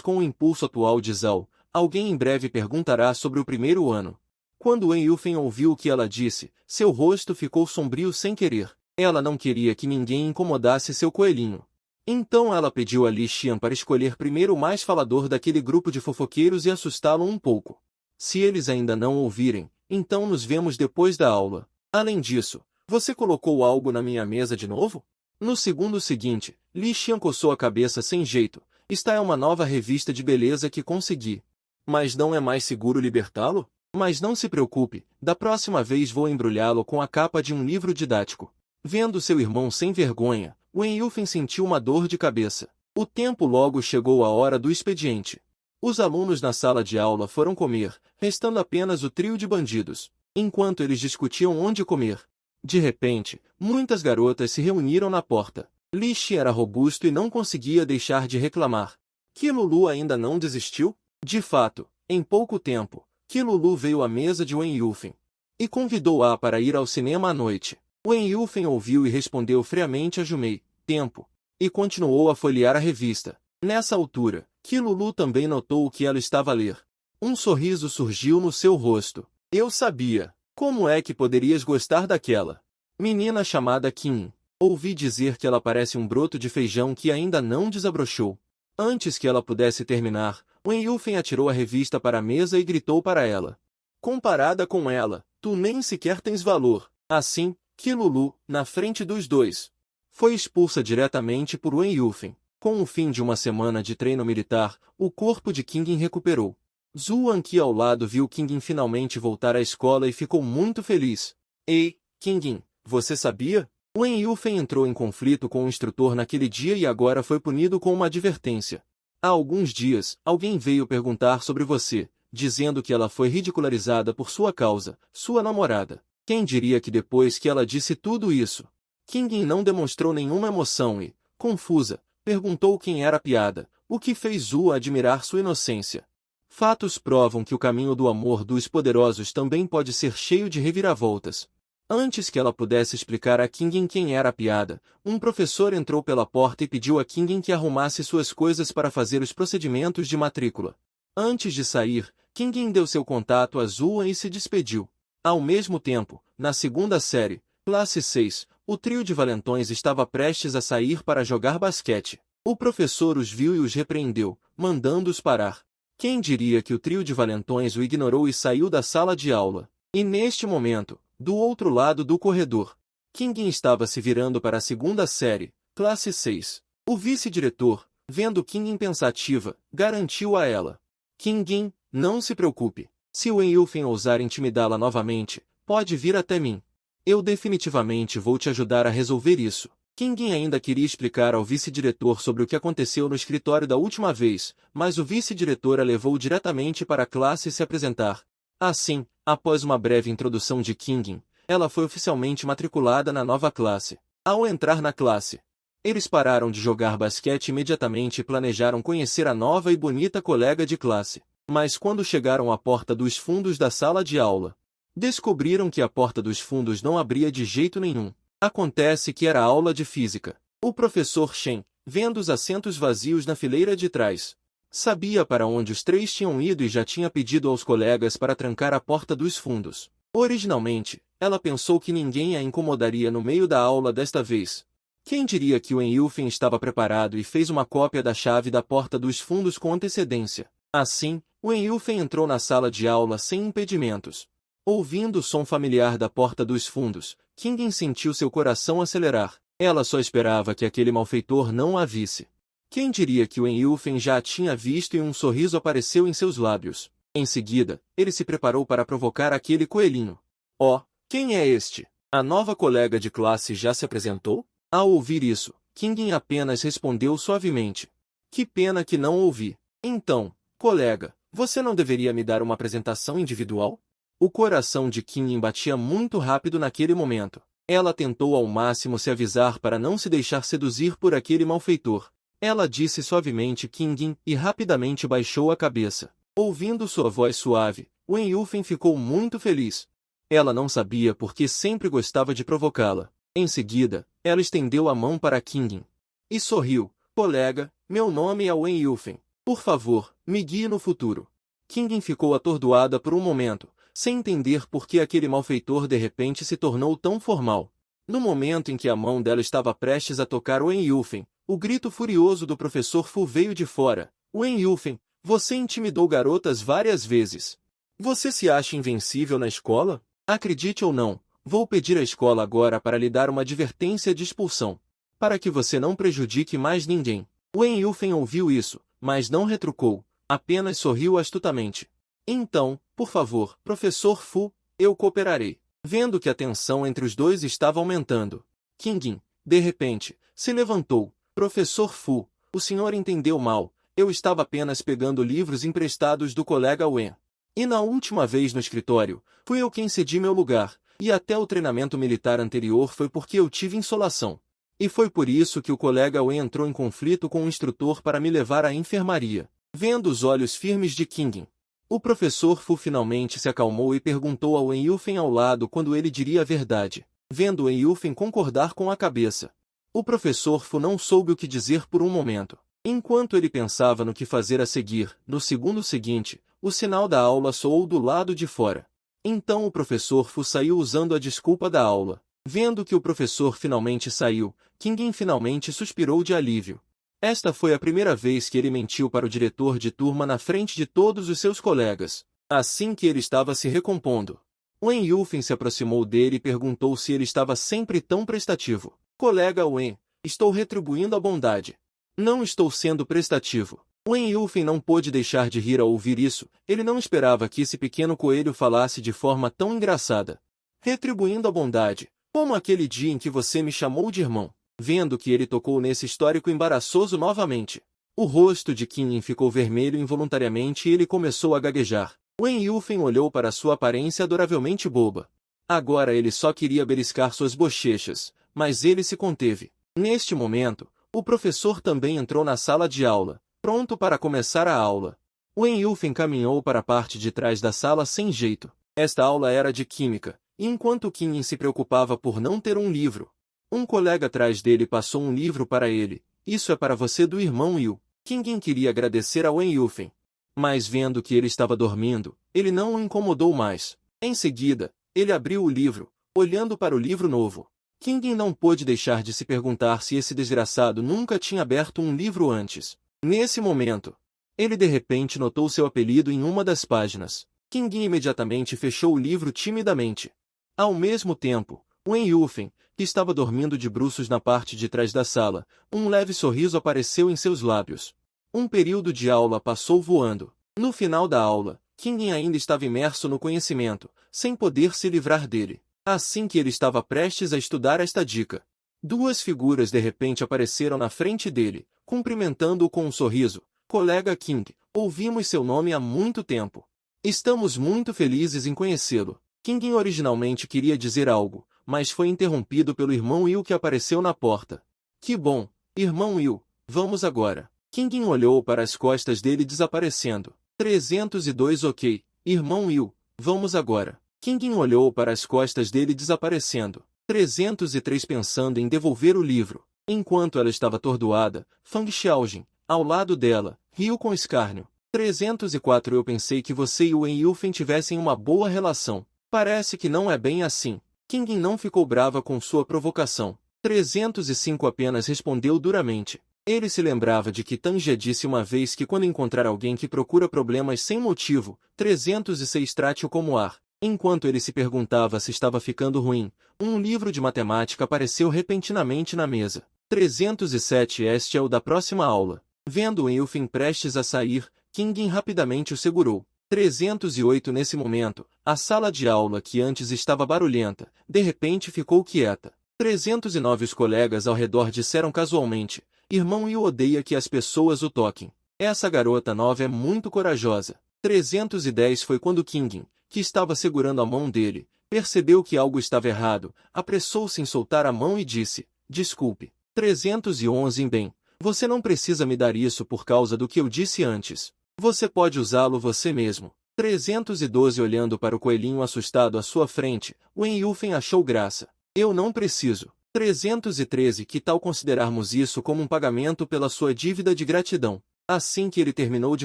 com o impulso atual de Zal, alguém em breve perguntará sobre o primeiro ano. Quando Wen Yufen ouviu o que ela disse, seu rosto ficou sombrio sem querer. Ela não queria que ninguém incomodasse seu coelhinho. Então ela pediu a Li Xian para escolher primeiro o mais falador daquele grupo de fofoqueiros e assustá-lo um pouco. Se eles ainda não ouvirem, então nos vemos depois da aula. Além disso, você colocou algo na minha mesa de novo? No segundo seguinte, Li Xian coçou a cabeça sem jeito. Esta é uma nova revista de beleza que consegui. Mas não é mais seguro libertá-lo? Mas não se preocupe, da próxima vez vou embrulhá-lo com a capa de um livro didático. Vendo seu irmão sem vergonha, Wen Yufen sentiu uma dor de cabeça. O tempo logo chegou a hora do expediente. Os alunos na sala de aula foram comer, restando apenas o trio de bandidos. Enquanto eles discutiam onde comer, de repente, muitas garotas se reuniram na porta. Li Shi era robusto e não conseguia deixar de reclamar. Qilulu ainda não desistiu? De fato, em pouco tempo, Qilulu veio à mesa de Wen Yufen e convidou-a para ir ao cinema à noite. Wen Yufen ouviu e respondeu friamente a Jumei, tempo, e continuou a folhear a revista. Nessa altura, Qilulu também notou o que ela estava a ler. Um sorriso surgiu no seu rosto. Eu sabia. Como é que poderias gostar daquela menina chamada Qin? Ouvi dizer que ela parece um broto de feijão que ainda não desabrochou. Antes que ela pudesse terminar, Wen Yufen atirou a revista para a mesa e gritou para ela. Comparada com ela, tu nem sequer tens valor. Assim, Qilulu, na frente dos dois, foi expulsa diretamente por Wen Yufen. Com o fim de uma semana de treino militar, o corpo de Qingin recuperou. Zhu Anqi ao lado viu Qingin finalmente voltar à escola e ficou muito feliz. Ei, Qingin, você sabia? Wen Yufen entrou em conflito com o instrutor naquele dia e agora foi punido com uma advertência. Há alguns dias, alguém veio perguntar sobre você, dizendo que ela foi ridicularizada por sua causa, sua namorada. Quem diria que depois que ela disse tudo isso, Qingin não demonstrou nenhuma emoção e, confusa, perguntou quem era a piada, o que fez Zhu admirar sua inocência. Fatos provam que o caminho do amor dos poderosos também pode ser cheio de reviravoltas. Antes que ela pudesse explicar a Qingin quem era a piada, um professor entrou pela porta e pediu a Qingin que arrumasse suas coisas para fazer os procedimentos de matrícula. Antes de sair, Qingin deu seu contato a Zhu e se despediu. Ao mesmo tempo, na segunda série, classe 6, o trio de valentões estava prestes a sair para jogar basquete. O professor os viu e os repreendeu, mandando-os parar. Quem diria que o trio de valentões o ignorou e saiu da sala de aula? E neste momento, do outro lado do corredor, Qingin estava se virando para a segunda série, classe 6. O vice-diretor, vendo Qingin pensativa, garantiu a ela. Qingin, não se preocupe. Se Wen Yufen ousar intimidá-la novamente, pode vir até mim. Eu definitivamente vou te ajudar a resolver isso. Qingin ainda queria explicar ao vice-diretor sobre o que aconteceu no escritório da última vez, mas o vice-diretor a levou diretamente para a classe se apresentar. Assim, após uma breve introdução de Qingin, ela foi oficialmente matriculada na nova classe. Ao entrar na classe, eles pararam de jogar basquete imediatamente e planejaram conhecer a nova e bonita colega de classe. Mas quando chegaram à porta dos fundos da sala de aula, descobriram que a porta dos fundos não abria de jeito nenhum. Acontece que era aula de física. O professor Shen, vendo os assentos vazios na fileira de trás, sabia para onde os três tinham ido e já tinha pedido aos colegas para trancar a porta dos fundos. Originalmente, ela pensou que ninguém a incomodaria no meio da aula desta vez. Quem diria que Wen Yufen estava preparado e fez uma cópia da chave da porta dos fundos com antecedência. Assim, Wen Yufen entrou na sala de aula sem impedimentos. Ouvindo o som familiar da porta dos fundos, Qingin sentiu seu coração acelerar. Ela só esperava que aquele malfeitor não a visse. Quem diria que Wen Yufen já a tinha visto e um sorriso apareceu em seus lábios. Em seguida, ele se preparou para provocar aquele coelhinho. Oh, quem é este? A nova colega de classe já se apresentou? Ao ouvir isso, Qingin apenas respondeu suavemente. Que pena que não ouvi. Então, colega, você não deveria me dar uma apresentação individual? O coração de Qingin batia muito rápido naquele momento. Ela tentou ao máximo se avisar para não se deixar seduzir por aquele malfeitor. Ela disse suavemente Qingin e rapidamente baixou a cabeça. Ouvindo sua voz suave, Wen Yufen ficou muito feliz. Ela não sabia porque sempre gostava de provocá-la. Em seguida, ela estendeu a mão para Kingin e sorriu. Colega, meu nome é Wen Yufen. Por favor, me guie no futuro. Kingin ficou atordoada por um momento, sem entender por que aquele malfeitor de repente se tornou tão formal. No momento em que a mão dela estava prestes a tocar Wen Yufen, o grito furioso do professor Fu veio de fora. Wen Yufen, você intimidou garotas várias vezes. Você se acha invencível na escola? Acredite ou não, vou pedir à escola agora para lhe dar uma advertência de expulsão, para que você não prejudique mais ninguém. Wen Yufen ouviu isso, mas não retrucou, apenas sorriu astutamente. Então, por favor, professor Fu, eu cooperarei. Vendo que a tensão entre os dois estava aumentando, Kingin, de repente, se levantou. Professor Fu, o senhor entendeu mal, eu estava apenas pegando livros emprestados do colega Wen. E na última vez no escritório, fui eu quem cedi meu lugar, e até o treinamento militar anterior foi porque eu tive insolação. E foi por isso que o colega Wen entrou em conflito com o instrutor para me levar à enfermaria. Vendo os olhos firmes de Kingin, o professor Fu finalmente se acalmou e perguntou ao Wen Yufen ao lado quando ele diria a verdade. Vendo Wen Yufen concordar com a cabeça, o professor Fu não soube o que dizer por um momento. Enquanto ele pensava no que fazer a seguir, no segundo seguinte, o sinal da aula soou do lado de fora. Então o professor Fu saiu usando a desculpa da aula. Vendo que o professor finalmente saiu, Kingin finalmente suspirou de alívio. Esta foi a primeira vez que ele mentiu para o diretor de turma na frente de todos os seus colegas. Assim que ele estava se recompondo, Wen Yufen se aproximou dele e perguntou se ele estava sempre tão prestativo. Colega Wen, estou retribuindo a bondade. Não estou sendo prestativo. Wen Yufen não pôde deixar de rir ao ouvir isso, ele não esperava que esse pequeno coelho falasse de forma tão engraçada. Retribuindo a bondade, como aquele dia em que você me chamou de irmão. Vendo que ele tocou nesse histórico embaraçoso novamente, o rosto de Kingin ficou vermelho involuntariamente e ele começou a gaguejar. Wen Yufen olhou para sua aparência adoravelmente boba. Agora ele só queria beliscar suas bochechas, mas ele se conteve. Neste momento, o professor também entrou na sala de aula, pronto para começar a aula. Wen Yufen caminhou para a parte de trás da sala sem jeito. Esta aula era de química, e enquanto Kingin se preocupava por não ter um livro, um colega atrás dele passou um livro para ele. Isso é para você do irmão Yu. Kingin queria agradecer a Wen Yufen, mas vendo que ele estava dormindo, ele não o incomodou mais. Em seguida, ele abriu o livro, olhando para o livro novo. Kingin não pôde deixar de se perguntar se esse desgraçado nunca tinha aberto um livro antes. Nesse momento, ele de repente notou seu apelido em uma das páginas. Kingin imediatamente fechou o livro timidamente. Ao mesmo tempo, Wen Yufen, que estava dormindo de bruços na parte de trás da sala, um leve sorriso apareceu em seus lábios. Um período de aula passou voando. No final da aula, Kingin ainda estava imerso no conhecimento, sem poder se livrar dele. Assim que ele estava prestes a estudar esta dica, duas figuras de repente apareceram na frente dele, cumprimentando-o com um sorriso. Colega King, ouvimos seu nome há muito tempo. Estamos muito felizes em conhecê-lo. Kingin originalmente queria dizer algo, mas foi interrompido pelo irmão Will que apareceu na porta. Que bom, irmão Will, vamos agora. Kingin olhou para as costas dele desaparecendo. 302 ok, irmão Will, vamos agora. Kingin olhou para as costas dele desaparecendo. 303 pensando em devolver o livro. Enquanto ela estava atordoada, Fang Xiaojin, ao lado dela, riu com escárnio. 304 eu pensei que você e o Wen Yufen tivessem uma boa relação. Parece que não é bem assim. Kingin não ficou brava com sua provocação. 305 apenas respondeu duramente. Ele se lembrava de que Tang Jie disse uma vez que quando encontrar alguém que procura problemas sem motivo, 306 trate-o como ar. Enquanto ele se perguntava se estava ficando ruim, um livro de matemática apareceu repentinamente na mesa. 307 este é o da próxima aula. Vendo Wen Yufen prestes a sair, Kingin rapidamente o segurou. 308 nesse momento, a sala de aula que antes estava barulhenta, de repente ficou quieta. 309 os colegas ao redor disseram casualmente, irmão Yu odeia que as pessoas o toquem. Essa garota nova é muito corajosa. 310 foi quando Kingin, que estava segurando a mão dele, percebeu que algo estava errado, apressou-se em soltar a mão e disse, desculpe. 311 bem, você não precisa me dar isso por causa do que eu disse antes. Você pode usá-lo você mesmo. 312 Olhando para o coelhinho assustado à sua frente, Wen Yufen achou graça. Eu não preciso. 313 Que tal considerarmos isso como um pagamento pela sua dívida de gratidão? Assim que ele terminou de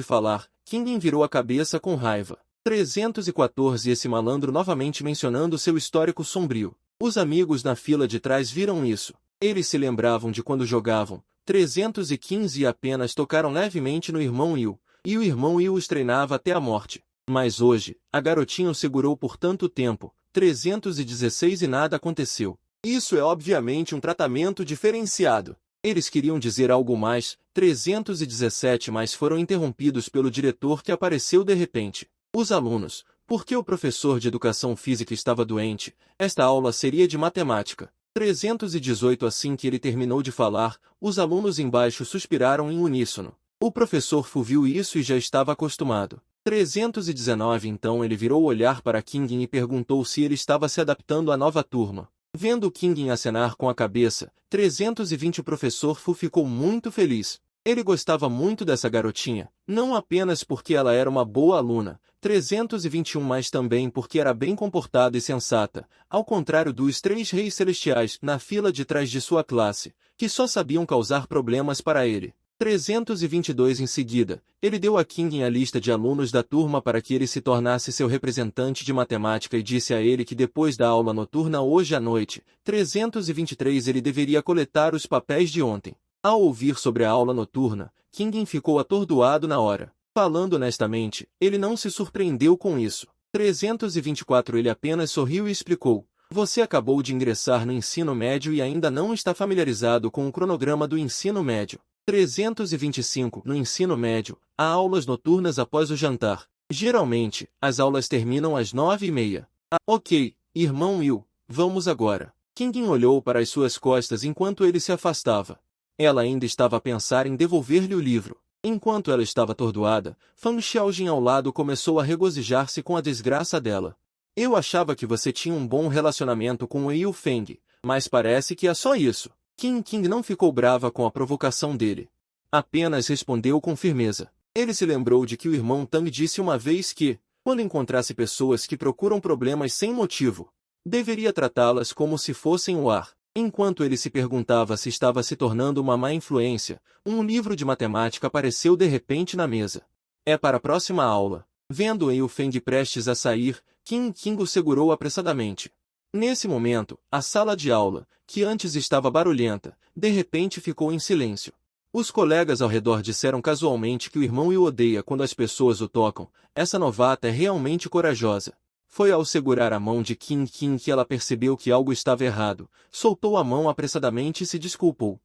falar, Qingyin virou a cabeça com raiva. 314 Esse malandro novamente mencionando seu histórico sombrio. Os amigos na fila de trás viram isso. Eles se lembravam de quando jogavam. 315 e apenas tocaram levemente no irmão Yu, e o irmão Yu os treinava até a morte. Mas hoje, a garotinha o segurou por tanto tempo, 316 e nada aconteceu. Isso é obviamente um tratamento diferenciado. Eles queriam dizer algo mais, 317 mas foram interrompidos pelo diretor que apareceu de repente. Os alunos, porque o professor de educação física estava doente, esta aula seria de matemática. 318 Assim que ele terminou de falar, os alunos embaixo suspiraram em uníssono. O professor Fu viu isso e já estava acostumado. 319 Então ele virou o olhar para Qingyin e perguntou se ele estava se adaptando à nova turma. Vendo Qingyin acenar com a cabeça, 320 O professor Fu ficou muito feliz. Ele gostava muito dessa garotinha, não apenas porque ela era uma boa aluna, 321 mas também porque era bem comportada e sensata, ao contrário dos 3 reis celestiais na fila de trás de sua classe, que só sabiam causar problemas para ele. 322 Em seguida, ele deu a Qingyin a lista de alunos da turma para que ele se tornasse seu representante de matemática e disse a ele que depois da aula noturna hoje à noite, 323 ele deveria coletar os papéis de ontem. Ao ouvir sobre a aula noturna, Qingyin ficou atordoado na hora. Falando honestamente, ele não se surpreendeu com isso. 324 Ele apenas sorriu e explicou. Você acabou de ingressar no ensino médio e ainda não está familiarizado com o cronograma do ensino médio. 325 No ensino médio, há aulas noturnas após o jantar. Geralmente, as aulas terminam às 9h30. Ok, irmão Yu, vamos agora. Qingyin olhou para as suas costas enquanto ele se afastava. Ela ainda estava a pensar em devolver-lhe o livro. Enquanto ela estava atordoada, Fang Xiaojin ao lado começou a regozijar-se com a desgraça dela. Eu achava que você tinha um bom relacionamento com o Yu Feng, mas parece que é só isso. Qing não ficou brava com a provocação dele. Apenas respondeu com firmeza. Ele se lembrou de que o irmão Tang disse uma vez que, quando encontrasse pessoas que procuram problemas sem motivo, deveria tratá-las como se fossem o ar. Enquanto ele se perguntava se estava se tornando uma má influência, um livro de matemática apareceu de repente na mesa. É para a próxima aula. Vendo Yu Feng prestes a sair, Qing o segurou apressadamente. Nesse momento, a sala de aula, que antes estava barulhenta, de repente ficou em silêncio. Os colegas ao redor disseram casualmente que o irmão Yu odeia quando as pessoas o tocam. Essa novata é realmente corajosa. Foi ao segurar a mão de Qing que ela percebeu que algo estava errado, soltou a mão apressadamente e se desculpou.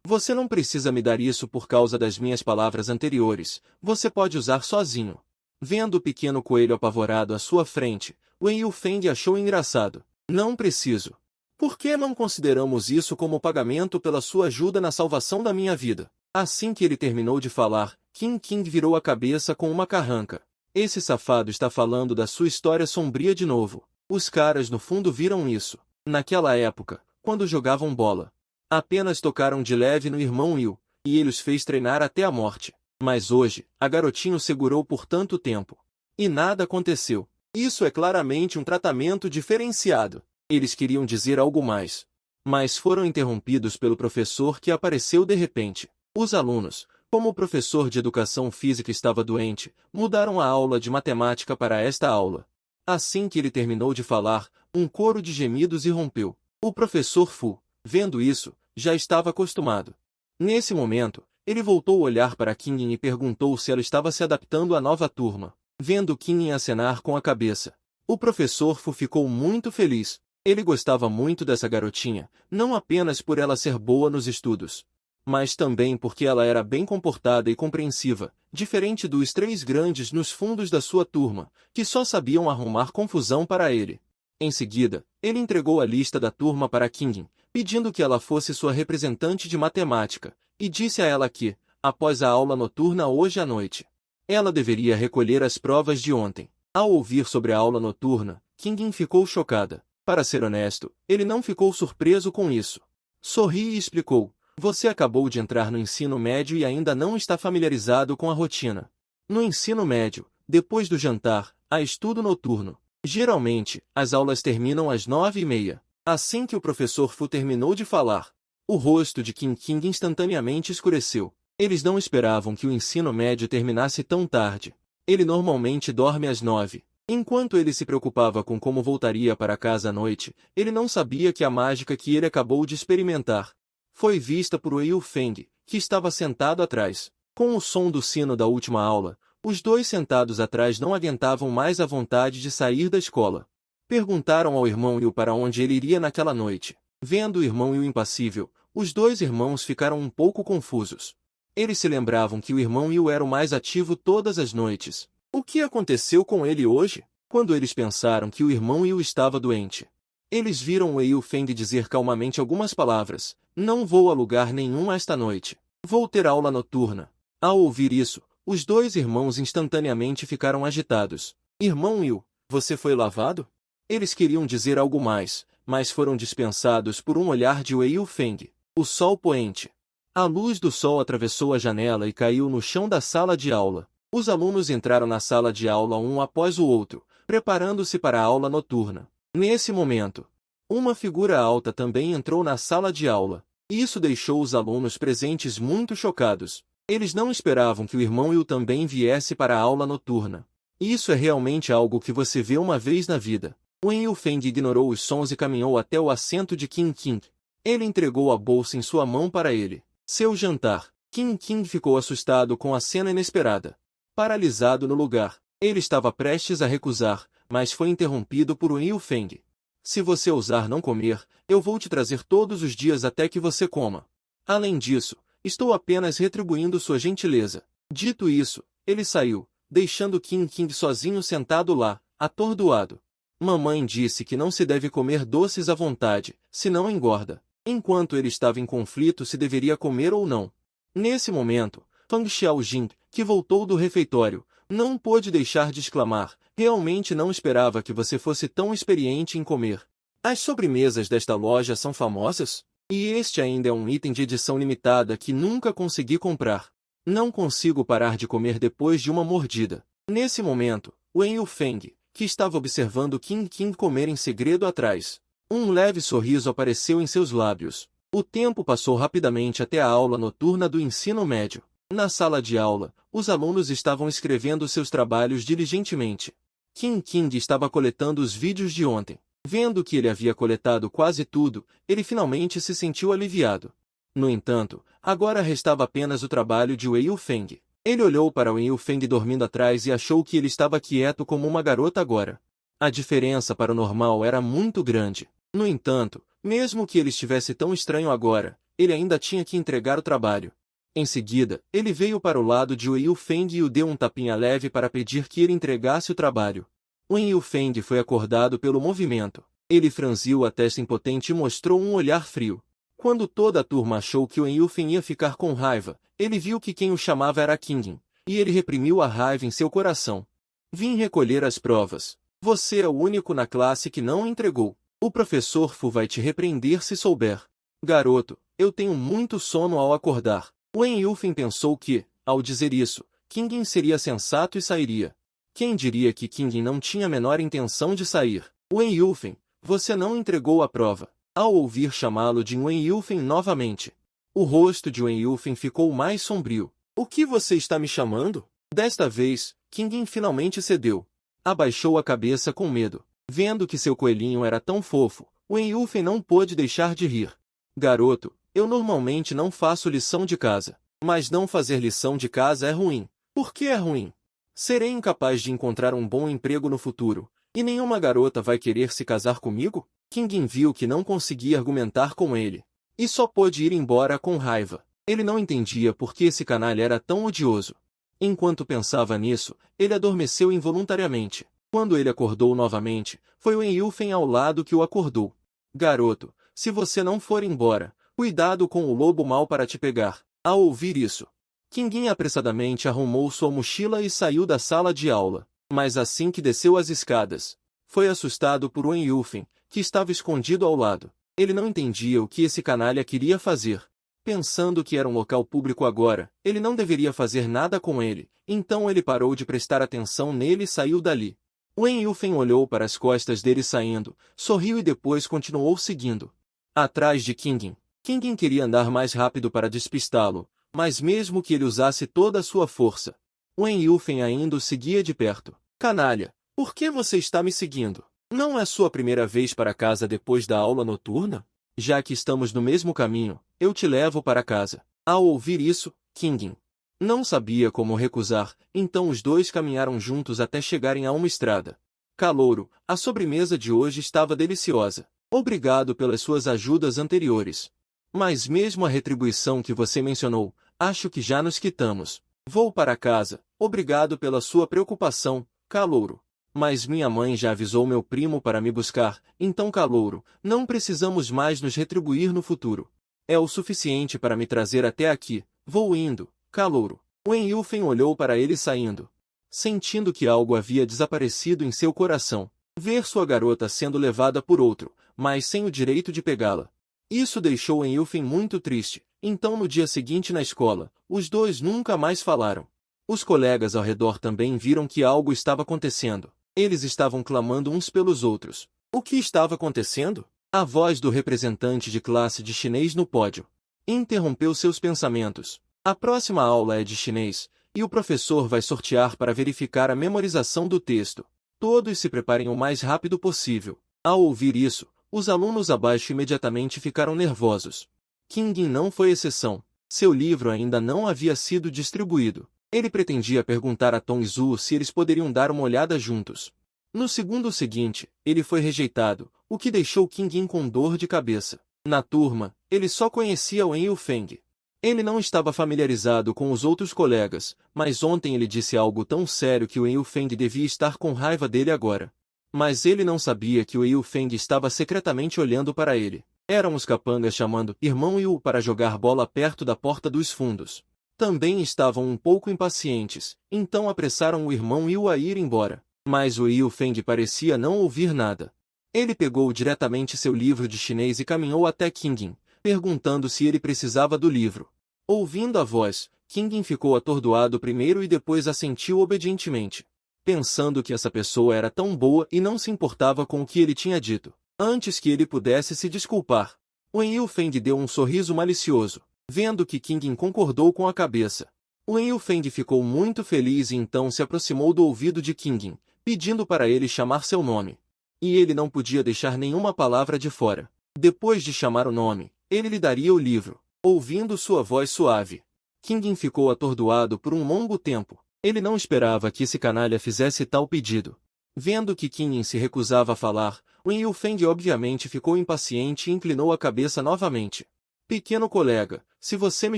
Você não precisa me dar isso por causa das minhas palavras anteriores, você pode usar sozinho. Vendo o pequeno coelho apavorado à sua frente, Wen Yufeng achou engraçado. Não preciso. Por que não consideramos isso como pagamento pela sua ajuda na salvação da minha vida? Assim que ele terminou de falar, Qing virou a cabeça com uma carranca. Esse safado está falando da sua história sombria de novo. Os caras no fundo viram isso. Naquela época, quando jogavam bola, apenas tocaram de leve no irmão Yu, e ele os fez treinar até a morte. Mas hoje, a garotinha o segurou por tanto tempo. E nada aconteceu. Isso é claramente um tratamento diferenciado. Eles queriam dizer algo mais, mas foram interrompidos pelo professor que apareceu de repente. Os alunos, como o professor de educação física estava doente, mudaram a aula de matemática para esta aula. Assim que ele terminou de falar, um coro de gemidos irrompeu. O professor Fu, vendo isso, já estava acostumado. Nesse momento, ele voltou a olhar para Qingyin e perguntou se ela estava se adaptando à nova turma. Vendo Qingyin acenar com a cabeça, o professor Fu ficou muito feliz. Ele gostava muito dessa garotinha, não apenas por ela ser boa nos estudos, mas também porque ela era bem comportada e compreensiva, diferente dos 3 grandes nos fundos da sua turma, que só sabiam arrumar confusão para ele. Em seguida, ele entregou a lista da turma para Qingyin, pedindo que ela fosse sua representante de matemática, e disse a ela que, após a aula noturna hoje à noite, ela deveria recolher as provas de ontem. Ao ouvir sobre a aula noturna, Qingyin ficou chocada. Para ser honesto, ele não ficou surpreso com isso. Sorri e explicou. Você acabou de entrar no ensino médio e ainda não está familiarizado com a rotina. No ensino médio, Depois do jantar, há estudo noturno. Geralmente, as aulas terminam às 9h30. Assim que o professor Fu terminou de falar, o rosto de Qing Qing instantaneamente escureceu. Eles não esperavam que o ensino médio terminasse tão tarde. Ele normalmente dorme às 9. Enquanto ele se preocupava com como voltaria para casa à noite, ele não sabia que a mágica que ele acabou de experimentar foi vista por Wei Feng, que estava sentado atrás. Com o som do sino da última aula, os dois sentados atrás não aguentavam mais a vontade de sair da escola. Perguntaram ao irmão Yu para onde ele iria naquela noite. Vendo o irmão Yu impassível, os dois irmãos ficaram um pouco confusos. Eles se lembravam que o irmão Yu era o mais ativo todas as noites. O que aconteceu com ele hoje? Quando eles pensaram que o irmão Yu estava doente, eles viram Wei Feng dizer calmamente algumas palavras. Não vou a lugar nenhum esta noite. Vou ter aula noturna. Ao ouvir isso, os dois irmãos instantaneamente ficaram agitados. Irmão Yu, você foi lavado? Eles queriam dizer algo mais, mas foram dispensados por um olhar de Wei Feng. O sol poente. A luz do sol atravessou a janela e caiu no chão da sala de aula. Os alunos entraram na sala de aula um após o outro, preparando-se para a aula noturna. Nesse momento, uma figura alta também entrou na sala de aula. Isso deixou os alunos presentes muito chocados. Eles não esperavam que o irmão Yu também viesse para a aula noturna. Isso é realmente algo que você vê uma vez na vida. Wei Feng ignorou os sons e caminhou até o assento de Qing Qing. Ele entregou a bolsa em sua mão para ele. Seu jantar. Qing Qing ficou assustado com a cena inesperada. Paralisado no lugar, ele estava prestes a recusar, mas foi interrompido por Wei Feng. Se você ousar não comer, eu vou te trazer todos os dias até que você coma. Além disso, estou apenas retribuindo sua gentileza. Dito isso, ele saiu, deixando Qing Qing sozinho sentado lá, atordoado. Mamãe disse que não se deve comer doces à vontade, senão engorda. Enquanto ele estava em conflito se deveria comer ou não. Nesse momento, Fang Xiaojing, que voltou do refeitório, não pôde deixar de exclamar: realmente não esperava que você fosse tão experiente em comer. As sobremesas desta loja são famosas? E este ainda é um item de edição limitada que nunca consegui comprar. Não consigo parar de comer depois de uma mordida. Nesse momento, Wei Feng, que estava observando Qing Qing comer em segredo atrás, um leve sorriso apareceu em seus lábios. O tempo passou rapidamente até a aula noturna do ensino médio. Na sala de aula, os alunos estavam escrevendo seus trabalhos diligentemente. Qing Qing estava coletando os vídeos de ontem. Vendo que ele havia coletado quase tudo, ele finalmente se sentiu aliviado. No entanto, agora restava apenas o trabalho de Wei Feng. Ele olhou para Wei Feng dormindo atrás e achou que ele estava quieto como uma garota agora. A diferença para o normal era muito grande. No entanto, mesmo que ele estivesse tão estranho agora, ele ainda tinha que entregar o trabalho. Em seguida, ele veio para o lado de Wei Feng e o deu um tapinha leve para pedir que ele entregasse o trabalho. Wei Feng foi acordado pelo movimento. Ele franziu a testa impotente e mostrou um olhar frio. Quando toda a turma achou que Wei Feng ia ficar com raiva, ele viu que quem o chamava era Qing, e ele reprimiu a raiva em seu coração. Vim recolher as provas. Você é o único na classe que não entregou. O professor Fu vai te repreender se souber. Garoto, eu tenho muito sono ao acordar. Wei Feng pensou que, ao dizer isso, Qing seria sensato e sairia. Quem diria que Qing não tinha a menor intenção de sair? Wei Feng, você não entregou a prova. Ao ouvir chamá-lo de Wei Feng novamente, o rosto de Wei Feng ficou mais sombrio. O que você está me chamando? Desta vez, Qing finalmente cedeu. Abaixou a cabeça com medo. Vendo que seu coelhinho era tão fofo, Wei Feng não pôde deixar de rir. Garoto, eu normalmente não faço lição de casa. Mas não fazer lição de casa é ruim. Por que é ruim? Serei incapaz de encontrar um bom emprego no futuro, e nenhuma garota vai querer se casar comigo? Qing viu que não conseguia argumentar com ele, e só pôde ir embora com raiva. Ele não entendia por que esse canalha era tão odioso. Enquanto pensava nisso, ele adormeceu involuntariamente. Quando ele acordou novamente, foi Wei Feng ao lado que o acordou. Garoto, se você não for embora, cuidado com o lobo mau para te pegar. Ao ouvir isso, Qing apressadamente arrumou sua mochila e saiu da sala de aula. Mas assim que desceu as escadas, foi assustado por Wei Feng, que estava escondido ao lado. Ele não entendia o que esse canalha queria fazer. Pensando que era um local público agora, ele não deveria fazer nada com ele, então ele parou de prestar atenção nele e saiu dali. Wen Yufen olhou para as costas dele saindo, sorriu e depois continuou seguindo. Atrás de Qingyin. Qingyin queria andar mais rápido para despistá-lo, mas mesmo que ele usasse toda a sua força, Wen Yufen ainda o seguia de perto. Canalha, por que você está me seguindo? Não é sua primeira vez para casa depois da aula noturna? Já que estamos no mesmo caminho, eu te levo para casa. Ao ouvir isso, Qingyin não sabia como recusar, então os dois caminharam juntos até chegarem a uma estrada. Calouro, a sobremesa de hoje estava deliciosa. Obrigado pelas suas ajudas anteriores. Mas mesmo a retribuição que você mencionou, acho que já nos quitamos. Vou para casa, obrigado pela sua preocupação, Calouro. Mas minha mãe já avisou meu primo para me buscar, então Calouro, não precisamos mais nos retribuir no futuro. É o suficiente para me trazer até aqui, vou indo, Calouro. Wen Yufen olhou para ele saindo, sentindo que algo havia desaparecido em seu coração. Ver sua garota sendo levada por outro, mas sem o direito de pegá-la. Isso deixou Wen Yufen muito triste, então no dia seguinte na escola, os dois nunca mais falaram. Os colegas ao redor também viram que algo estava acontecendo. Eles estavam clamando uns pelos outros. O que estava acontecendo? A voz do representante de classe de chinês no pódio interrompeu seus pensamentos. A próxima aula é de chinês, e o professor vai sortear para verificar a memorização do texto. Todos se preparem o mais rápido possível. Ao ouvir isso, os alunos abaixo imediatamente ficaram nervosos. Qingyin não foi exceção. Seu livro ainda não havia sido distribuído. Ele pretendia perguntar a Tong Zhu se eles poderiam dar uma olhada juntos. No segundo seguinte, ele foi rejeitado, o que deixou Qingyin com dor de cabeça. Na turma, ele só conhecia Wen Yufeng. Ele não estava familiarizado com os outros colegas, mas ontem ele disse algo tão sério que Wen Yufeng devia estar com raiva dele agora. Mas ele não sabia que Wen Yufeng estava secretamente olhando para ele. Eram os capangas chamando Irmão Yu para jogar bola perto da porta dos fundos. Também estavam um pouco impacientes, então apressaram o irmão Yu a ir embora. Mas o Yufeng parecia não ouvir nada. Ele pegou diretamente seu livro de chinês e caminhou até Qingyin, perguntando se ele precisava do livro. Ouvindo a voz, Qingyin ficou atordoado primeiro e depois assentiu obedientemente, pensando que essa pessoa era tão boa e não se importava com o que ele tinha dito. Antes que ele pudesse se desculpar, Wen Yufeng deu um sorriso malicioso. Vendo que Qingyin concordou com a cabeça, Wen Yufeng ficou muito feliz e então se aproximou do ouvido de Qingyin, pedindo para ele chamar seu nome. E ele não podia deixar nenhuma palavra de fora. Depois de chamar o nome, ele lhe daria o livro. Ouvindo sua voz suave, Qingyin ficou atordoado por um longo tempo. Ele não esperava que esse canalha fizesse tal pedido. Vendo que Qingyin se recusava a falar, Wen Yufeng obviamente ficou impaciente e inclinou a cabeça novamente. Pequeno colega, se você me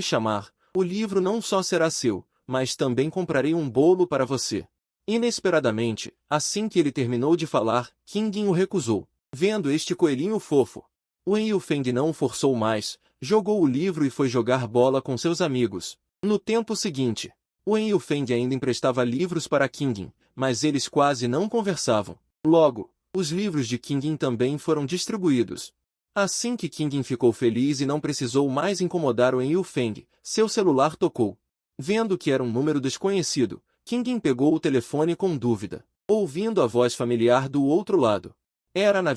chamar, o livro não só será seu, mas também comprarei um bolo para você. Inesperadamente, assim que ele terminou de falar, Qingyin o recusou. Vendo este coelhinho fofo, Wen Yufeng não o forçou mais, jogou o livro e foi jogar bola com seus amigos. No tempo seguinte, Wen Yufeng ainda emprestava livros para Qingyin, mas eles quase não conversavam. Logo, os livros de Qingyin também foram distribuídos. Assim que Qingyin ficou feliz e não precisou mais incomodar Wen Yufeng, seu celular tocou. Vendo que era um número desconhecido, Qingyin pegou o telefone com dúvida, ouvindo a voz familiar do outro lado. Era na